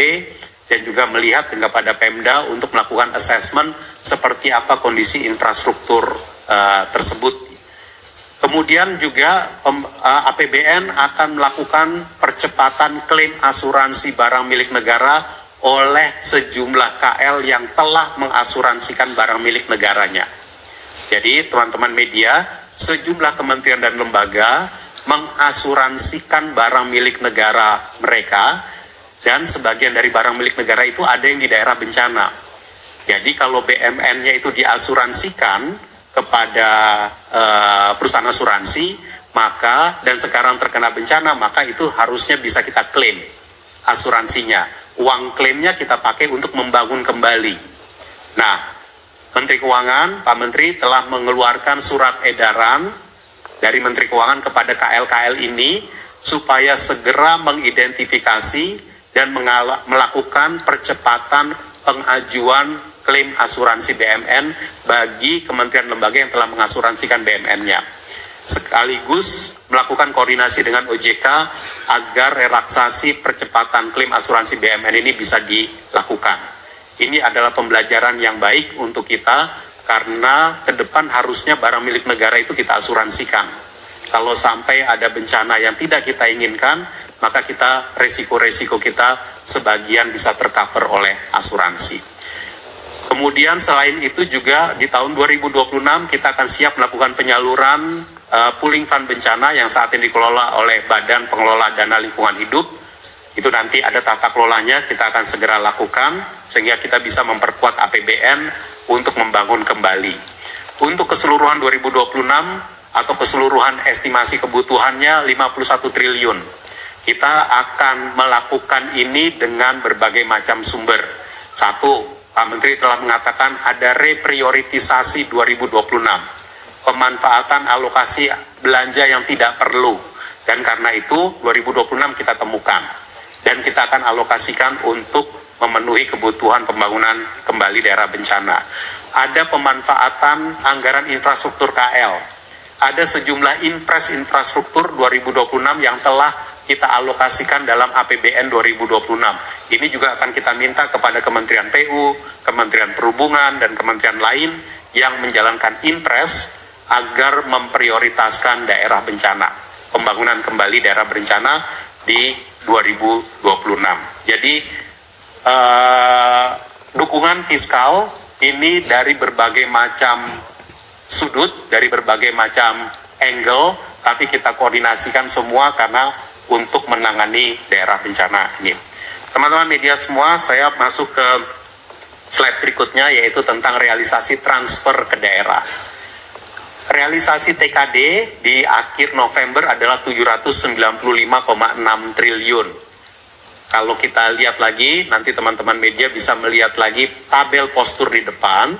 dan juga melihat kepada Pemda untuk melakukan assessment seperti apa kondisi infrastruktur tersebut. Kemudian juga APBN akan melakukan percepatan klaim asuransi barang milik negara oleh sejumlah KL yang telah mengasuransikan barang milik negaranya. Jadi teman-teman media, sejumlah kementerian dan lembaga mengasuransikan barang milik negara mereka, dan sebagian dari barang milik negara itu ada yang di daerah bencana. Jadi kalau BMN-nya itu diasuransikan kepada perusahaan asuransi, maka dan sekarang terkena bencana, maka itu harusnya bisa kita klaim asuransinya. Uang klaimnya kita pakai untuk membangun kembali. Nah, Menteri Keuangan, Pak Menteri telah mengeluarkan surat edaran dari Menteri Keuangan kepada KL-KL ini supaya segera mengidentifikasi dan melakukan percepatan pengajuan klaim asuransi BMN bagi kementerian lembaga yang telah mengasuransikan BMN-nya. Sekaligus melakukan koordinasi dengan OJK agar relaksasi percepatan klaim asuransi BMN ini bisa dilakukan. Ini adalah pembelajaran yang baik untuk kita karena ke depan harusnya barang milik negara itu kita asuransikan. Kalau sampai ada bencana yang tidak kita inginkan, maka kita resiko-resiko kita sebagian bisa tercover oleh asuransi. Kemudian selain itu juga di tahun 2026 kita akan siap melakukan penyaluran pooling fund bencana yang saat ini dikelola oleh Badan Pengelola Dana Lingkungan Hidup. Itu nanti ada tata kelolanya, kita akan segera lakukan sehingga kita bisa memperkuat APBN untuk membangun kembali. Untuk keseluruhan 2026 atau keseluruhan estimasi kebutuhannya 51 triliun. Kita akan melakukan ini dengan berbagai macam sumber. Satu, Pak Menteri telah mengatakan ada reprioritisasi 2026. Pemanfaatan alokasi belanja yang tidak perlu. Dan karena itu 2026 kita temukan. Dan kita akan alokasikan untuk memenuhi kebutuhan pembangunan kembali daerah bencana. Ada pemanfaatan anggaran infrastruktur KL. Ada sejumlah impres infrastruktur 2026 yang telah kita alokasikan dalam APBN 2026. Ini juga akan kita minta kepada Kementerian PU, Kementerian Perhubungan, dan kementerian lain yang menjalankan impres agar memprioritaskan daerah bencana. Pembangunan kembali daerah bencana di 2026. Jadi dukungan fiskal ini dari berbagai macam sudut, dari berbagai macam angle, tapi kita koordinasikan semua karena untuk menangani daerah bencana ini. Teman-teman media semua, saya masuk ke slide berikutnya yaitu tentang realisasi transfer ke daerah. Realisasi TKD di akhir November adalah 795,6 triliun. Kalau kita lihat lagi, nanti teman-teman media bisa melihat lagi tabel postur di depan.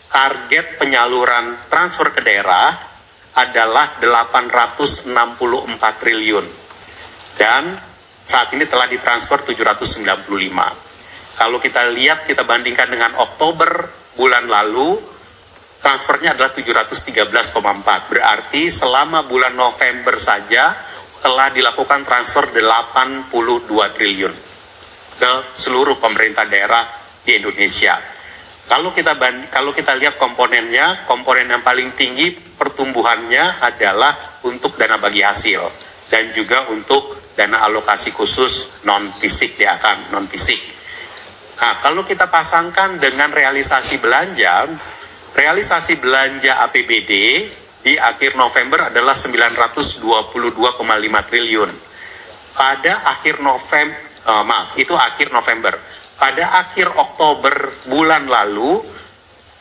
Target penyaluran transfer ke daerah adalah 864 triliun. Dan saat ini telah ditransfer 795. Kalau kita lihat, kita bandingkan dengan Oktober bulan lalu, transfernya adalah 713,4. Berarti selama bulan November saja telah dilakukan transfer 82 triliun ke seluruh pemerintah daerah di Indonesia. Kalau kita lihat komponennya, komponen yang paling tinggi pertumbuhannya adalah untuk dana bagi hasil dan juga untuk dana alokasi khusus non-fisik non-fisik. Nah, kalau kita pasangkan dengan realisasi belanja APBD di akhir November adalah 922,5 triliun. Pada akhir November. Pada akhir Oktober bulan lalu,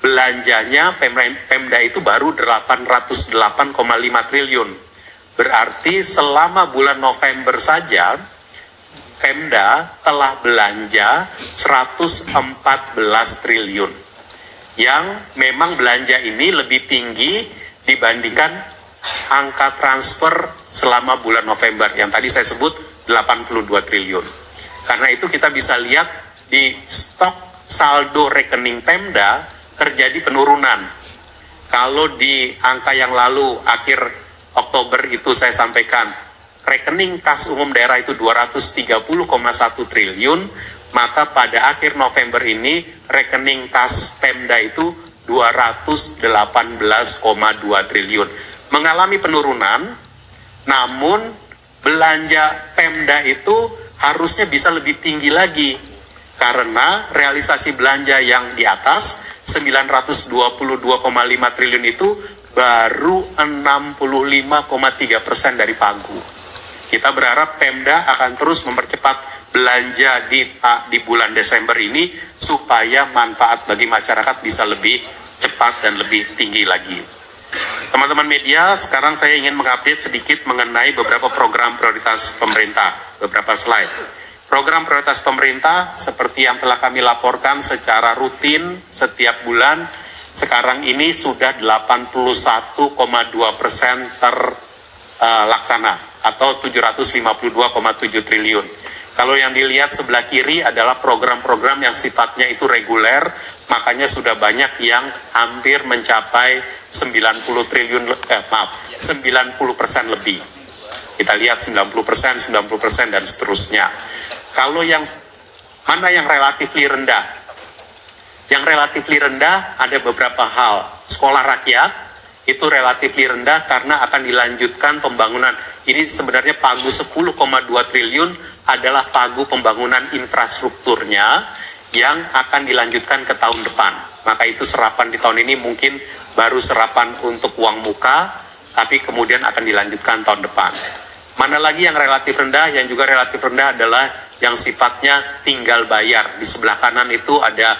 belanjanya Pemda itu baru 808,5 triliun. Berarti selama bulan November saja, Pemda telah belanja 114 triliun. Yang memang belanja ini lebih tinggi dibandingkan angka transfer selama bulan November yang tadi saya sebut 82 triliun. Karena itu kita bisa lihat di stok saldo rekening Pemda terjadi penurunan. Kalau di angka yang lalu akhir Oktober itu saya sampaikan rekening kas umum daerah itu 230,1 triliun, maka pada akhir November ini rekening kas Pemda itu 218,2 triliun. Mengalami penurunan, namun belanja Pemda itu harusnya bisa lebih tinggi lagi. Karena realisasi belanja yang di atas 922,5 triliun itu baru 65,3% dari pagu. Kita berharap Pemda akan terus mempercepat belanja di bulan Desember ini supaya manfaat bagi masyarakat bisa lebih cepat dan lebih tinggi lagi. Teman-teman media, sekarang saya ingin mengupdate sedikit mengenai beberapa program prioritas pemerintah, beberapa slide. Program prioritas pemerintah seperti yang telah kami laporkan secara rutin setiap bulan, sekarang ini sudah 81,2% terlaksana atau 752,7 triliun. Kalau yang dilihat sebelah kiri adalah program-program yang sifatnya itu reguler, makanya sudah banyak yang hampir mencapai 90% lebih. Kita lihat 90%, dan seterusnya. Kalau yang mana yang relatif rendah? Yang relatif rendah ada beberapa hal. Sekolah rakyat itu relatif rendah karena akan dilanjutkan pembangunan. Ini sebenarnya pagu 10,2 triliun adalah pagu pembangunan infrastrukturnya yang akan dilanjutkan ke tahun depan. Maka itu serapan di tahun ini mungkin baru serapan untuk uang muka, tapi kemudian akan dilanjutkan tahun depan. Mana lagi yang relatif rendah? Yang juga relatif rendah adalah yang sifatnya tinggal bayar. Di sebelah kanan itu ada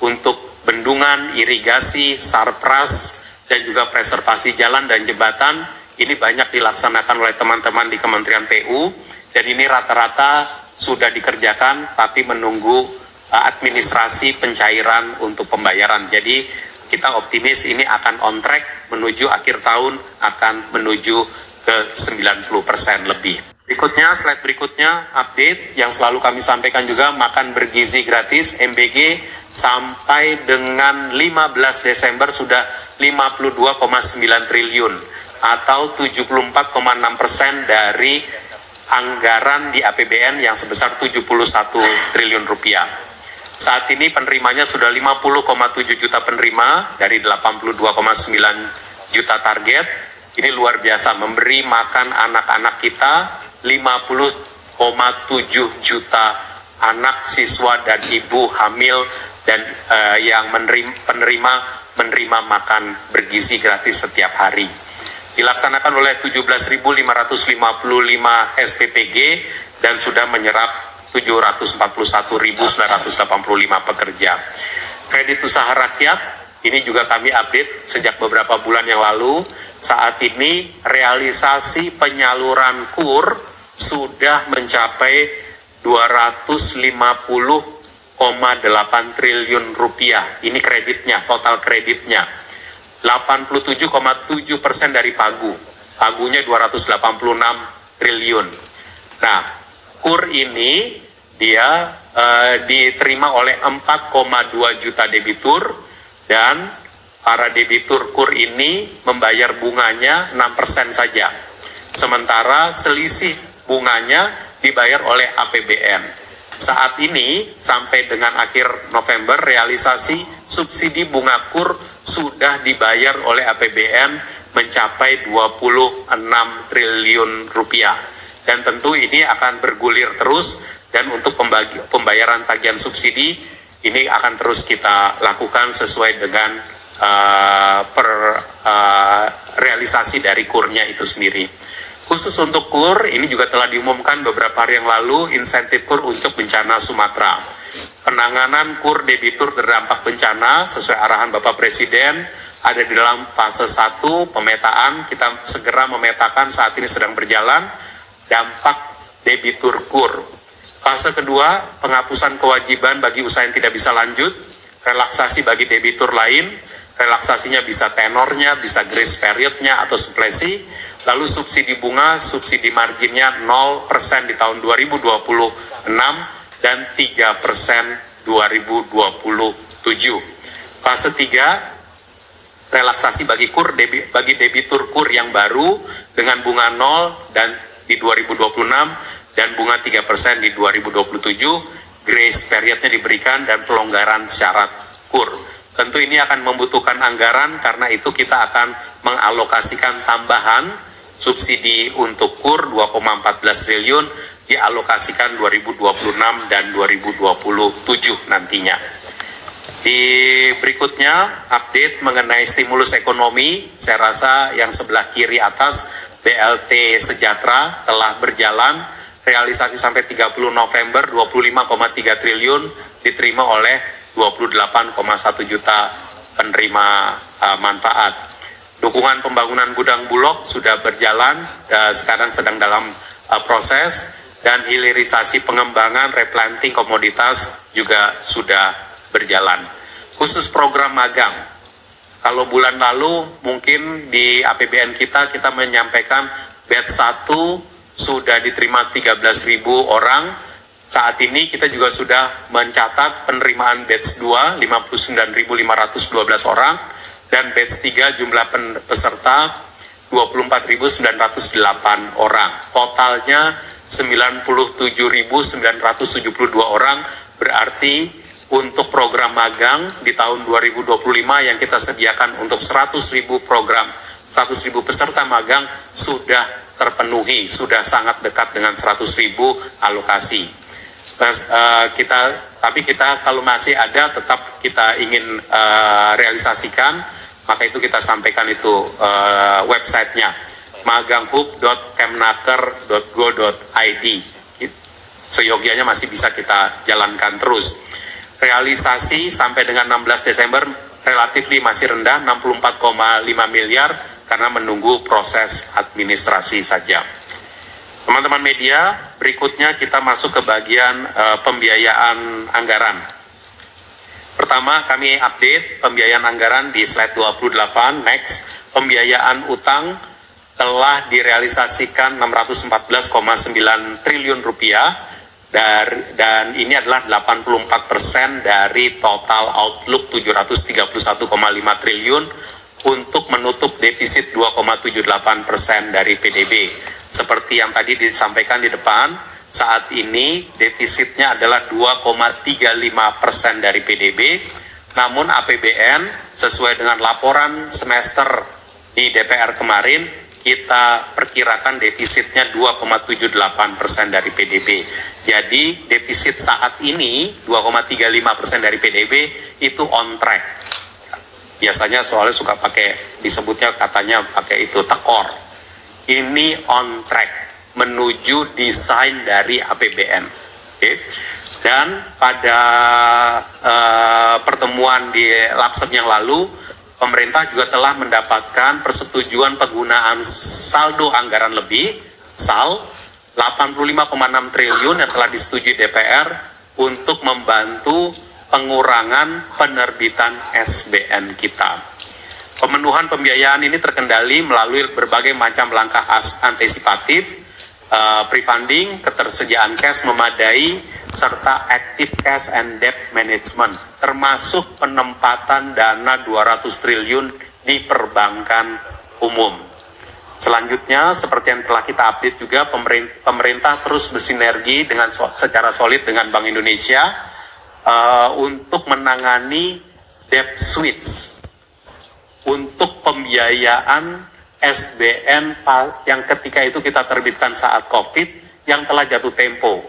untuk bendungan, irigasi, sarpras, dan juga preservasi jalan dan jembatan. Ini banyak dilaksanakan oleh teman-teman di Kementerian PU, dan ini rata-rata sudah dikerjakan, tapi menunggu administrasi pencairan untuk pembayaran. Jadi kita optimis ini akan on track menuju akhir tahun, akan menuju ke 90% lebih. Berikutnya, slide berikutnya, update yang selalu kami sampaikan juga, makan bergizi gratis, MBG, sampai dengan 15 Desember sudah 52,9 triliun, atau 74,6% dari anggaran di APBN yang sebesar 71 triliun rupiah. Saat ini penerimanya sudah 50,7 juta penerima dari 82,9 juta target. Ini luar biasa, memberi makan anak-anak kita 50,7 juta anak, siswa, dan ibu hamil dan yang menerima makan bergizi gratis setiap hari. Dilaksanakan oleh 17.555 SPPG dan sudah menyerap 741.985 pekerja. Kredit usaha rakyat, ini juga kami update sejak beberapa bulan yang lalu. Saat ini realisasi penyaluran KUR sudah mencapai 250,8 triliun rupiah. Ini kreditnya, total kreditnya. 87,7% dari pagu. Pagunya 286 triliun. Nah, KUR ini dia diterima oleh 4,2 juta debitur, dan para debitur KUR ini membayar bunganya 6% saja. Sementara selisih bunganya dibayar oleh APBN. Saat ini sampai dengan akhir November realisasi subsidi bunga KUR sudah dibayar oleh APBN mencapai 26 triliun rupiah. Dan tentu ini akan bergulir terus, dan untuk pembayaran tagihan subsidi ini akan terus kita lakukan sesuai dengan realisasi dari KUR-nya itu sendiri. Khusus untuk KUR, ini juga telah diumumkan beberapa hari yang lalu insentif KUR untuk bencana Sumatera. Penanganan KUR debitur terdampak bencana sesuai arahan Bapak Presiden ada di dalam fase 1 pemetaan. Kita segera memetakan, saat ini sedang berjalan, dampak debitur KUR. Fase kedua, penghapusan kewajiban bagi usaha yang tidak bisa lanjut, relaksasi bagi debitur lain. Relaksasinya bisa tenornya, bisa grace periodnya, atau suplesi. Lalu subsidi bunga, subsidi marginnya 0% di tahun 2026 dan 3% 2027. Fase 3, relaksasi bagi debitur KUR yang baru dengan bunga 0 dan di 2026 dan bunga 3% di 2027. Grace periodnya diberikan dan pelonggaran syarat KUR. Tentu ini akan membutuhkan anggaran, karena itu kita akan mengalokasikan tambahan subsidi untuk KUR 2,14 triliun dialokasikan 2026 dan 2027 nantinya. Di berikutnya update mengenai stimulus ekonomi. Saya rasa yang sebelah kiri atas BLT Sejahtera telah berjalan, realisasi sampai 30 November 25,3 triliun diterima oleh 28,1 juta penerima manfaat. Dukungan pembangunan gudang Bulog sudah berjalan, sekarang sedang dalam proses. dan hilirisasi pengembangan replanting komoditas juga sudah berjalan. Khusus program magang, kalau bulan lalu mungkin di APBN kita menyampaikan batch 1 sudah diterima 13.000 orang. Saat ini kita juga sudah mencatat penerimaan batch 2 59.512 orang dan batch 3 jumlah peserta 24.908 orang. Totalnya 97.972 orang, berarti untuk program magang di tahun 2025 yang kita sediakan untuk 100.000 program, 100.000 peserta magang sudah terpenuhi, sudah sangat dekat dengan 100.000 alokasi. Tapi kita kalau masih ada tetap kita ingin realisasikan, maka itu kita sampaikan itu websitenya maganghub.kemnaker.go.id. Seyogianya masih bisa kita jalankan terus. Realisasi sampai dengan 16 Desember relatif masih rendah, 64,5 miliar karena menunggu proses administrasi saja. Teman-teman media, berikutnya kita masuk ke bagian pembiayaan anggaran. Pertama, kami update pembiayaan anggaran di slide 28, next. Pembiayaan utang telah direalisasikan 614,9 triliun rupiah, dan ini adalah 84% dari total outlook 731,5 triliun untuk menutup defisit 2,78% dari PDB. Seperti yang tadi disampaikan di depan, saat ini defisitnya adalah 2,35% dari PDB, namun APBN sesuai dengan laporan semester di DPR kemarin, kita perkirakan defisitnya 2,78% dari PDB. Jadi defisit saat ini 2,35% dari PDB itu on track. Biasanya soalnya suka pakai, disebutnya katanya pakai itu tekor. Ini on track menuju desain dari APBN. Okay. Dan pada pertemuan di LAPSEM yang lalu, pemerintah juga telah mendapatkan persetujuan penggunaan saldo anggaran lebih, SAL, 85,6 triliun yang telah disetujui DPR untuk membantu pengurangan penerbitan SBN kita. Pemenuhan pembiayaan ini terkendali melalui berbagai macam langkah antisipatif, pre-funding, ketersediaan cash memadai, serta active cash and debt management, termasuk penempatan dana 200 triliun di perbankan umum. Selanjutnya, seperti yang telah kita update juga, pemerintah terus bersinergi dengan secara solid dengan Bank Indonesia untuk menangani debt switch untuk pembiayaan SBN yang ketika itu kita terbitkan saat COVID yang telah jatuh tempo.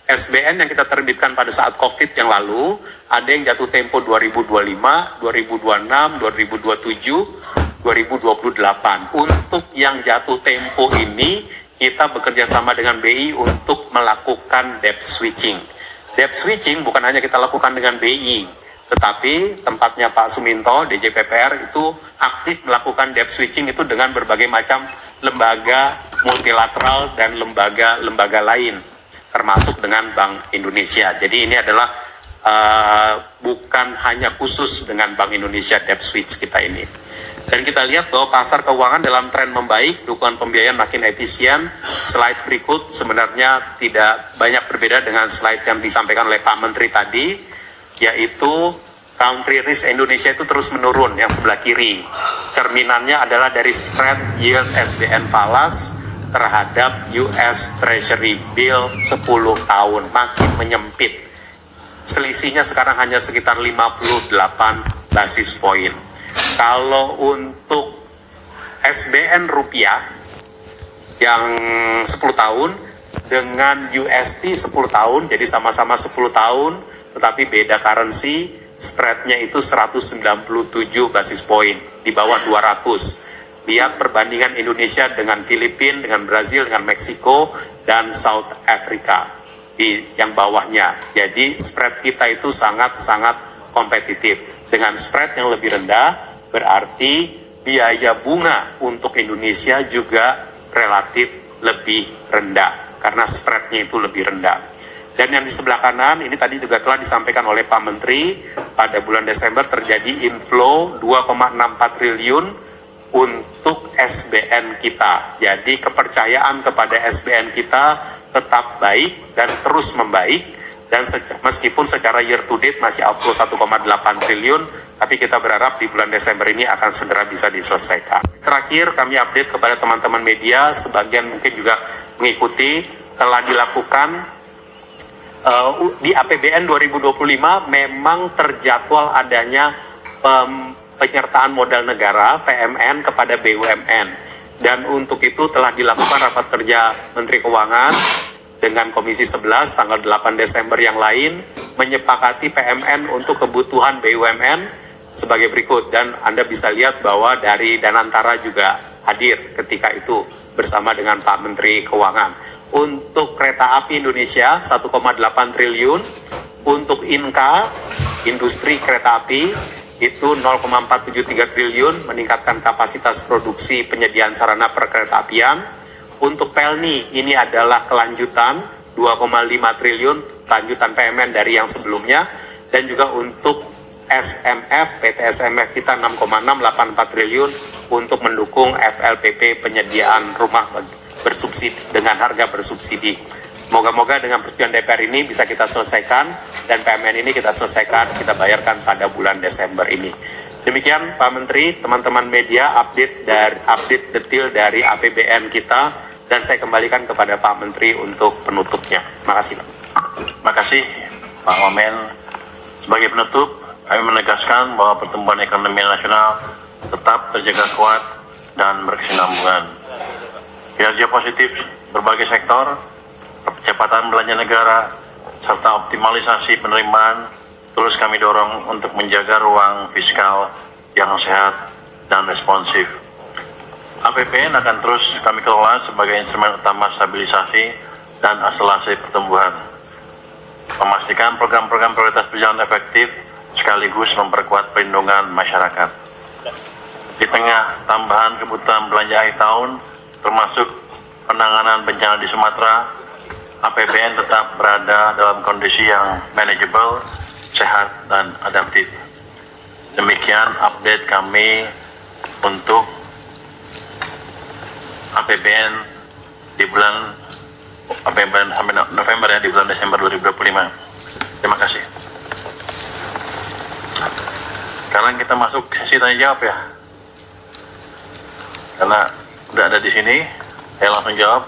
SBN yang kita terbitkan pada saat COVID yang lalu, ada yang jatuh tempo 2025, 2026, 2027, 2028. Untuk yang jatuh tempo ini, kita bekerja sama dengan BI untuk melakukan debt switching. Debt switching bukan hanya kita lakukan dengan BI, tetapi tempatnya Pak Suminto, DJPPR itu aktif melakukan debt switching itu dengan berbagai macam lembaga multilateral dan lembaga-lembaga lain, termasuk dengan Bank Indonesia. Jadi ini adalah bukan hanya khusus dengan Bank Indonesia debt switch kita ini. Dan kita lihat bahwa pasar keuangan dalam tren membaik, dukungan pembiayaan makin efisien. Slide berikut sebenarnya tidak banyak berbeda dengan slide yang disampaikan oleh Pak Menteri tadi, yaitu country risk Indonesia itu terus menurun, yang sebelah kiri. Cerminannya adalah dari spread yield SBN Falas terhadap US Treasury Bill 10 tahun, makin menyempit. Selisihnya sekarang hanya sekitar 58 basis poin. Kalau untuk SBN rupiah yang 10 tahun dengan USD 10 tahun, jadi sama-sama 10 tahun, tetapi beda currency, spreadnya itu 197 basis poin, di bawah 200. Lihat perbandingan Indonesia dengan Filipina, dengan Brazil, dengan Meksiko, dan South Africa di yang bawahnya. Jadi spread kita itu sangat-sangat kompetitif. Dengan spread yang lebih rendah, berarti biaya bunga untuk Indonesia juga relatif lebih rendah. karena spreadnya itu lebih rendah. Dan yang di sebelah kanan ini tadi juga telah disampaikan oleh Pak Menteri, pada bulan Desember terjadi inflow 2,64 triliun untuk SBN kita. Jadi kepercayaan kepada SBN kita tetap baik dan terus membaik, dan meskipun secara year to date masih outflow 1,8 triliun, tapi kita berharap di bulan Desember ini akan segera bisa diselesaikan. Terakhir kami update kepada teman-teman media, sebagian mungkin juga mengikuti, telah dilakukan di APBN 2025 memang terjadwal adanya penyertaan modal negara PMN kepada BUMN, dan untuk itu telah dilakukan rapat kerja Menteri Keuangan dengan Komisi 11 tanggal 8 Desember yang lain, menyepakati PMN untuk kebutuhan BUMN sebagai berikut. Dan Anda bisa lihat bahwa dari Danantara juga hadir ketika itu bersama dengan Pak Menteri Keuangan. Untuk kereta api Indonesia 1,8 triliun, untuk Inka, industri kereta api, itu 0,473 triliun, meningkatkan kapasitas produksi penyediaan sarana perkereta-apian. Untuk Pelni, ini adalah kelanjutan 2,5 triliun, lanjutan PMN dari yang sebelumnya. Dan juga untuk SMF, PT SMF kita 6,684 triliun untuk mendukung FLPP penyediaan rumah bersubsidi dengan harga bersubsidi. Moga-moga dengan persetujuan DPR ini bisa kita selesaikan, dan PMN ini kita selesaikan, kita bayarkan pada bulan Desember ini. Demikian Pak Menteri, teman-teman media, update detail dari APBN kita, dan saya kembalikan kepada Pak Menteri untuk penutupnya. Terima kasih Pak. Terima kasih Pak Wamen. Sebagai penutup, kami menegaskan bahwa pertumbuhan ekonomi nasional tetap terjaga kuat dan berkesinambungan. Kinerja positif berbagai sektor, percepatan belanja negara, serta optimalisasi penerimaan terus kami dorong untuk menjaga ruang fiskal yang sehat dan responsif. APBN akan terus kami kelola sebagai instrumen utama stabilisasi dan akselerasi pertumbuhan, memastikan program-program prioritas berjalan efektif sekaligus memperkuat perlindungan masyarakat. Di tengah tambahan kebutuhan belanja akhir tahun, termasuk penanganan bencana di Sumatera, APBN tetap berada dalam kondisi yang manageable, sehat, dan adaptif. Demikian update kami untuk APBN di bulan November ya, di bulan Desember 2025. Terima kasih. Sekarang kita masuk sesi tanya jawab ya. Karena udah ada di sini, saya langsung jawab.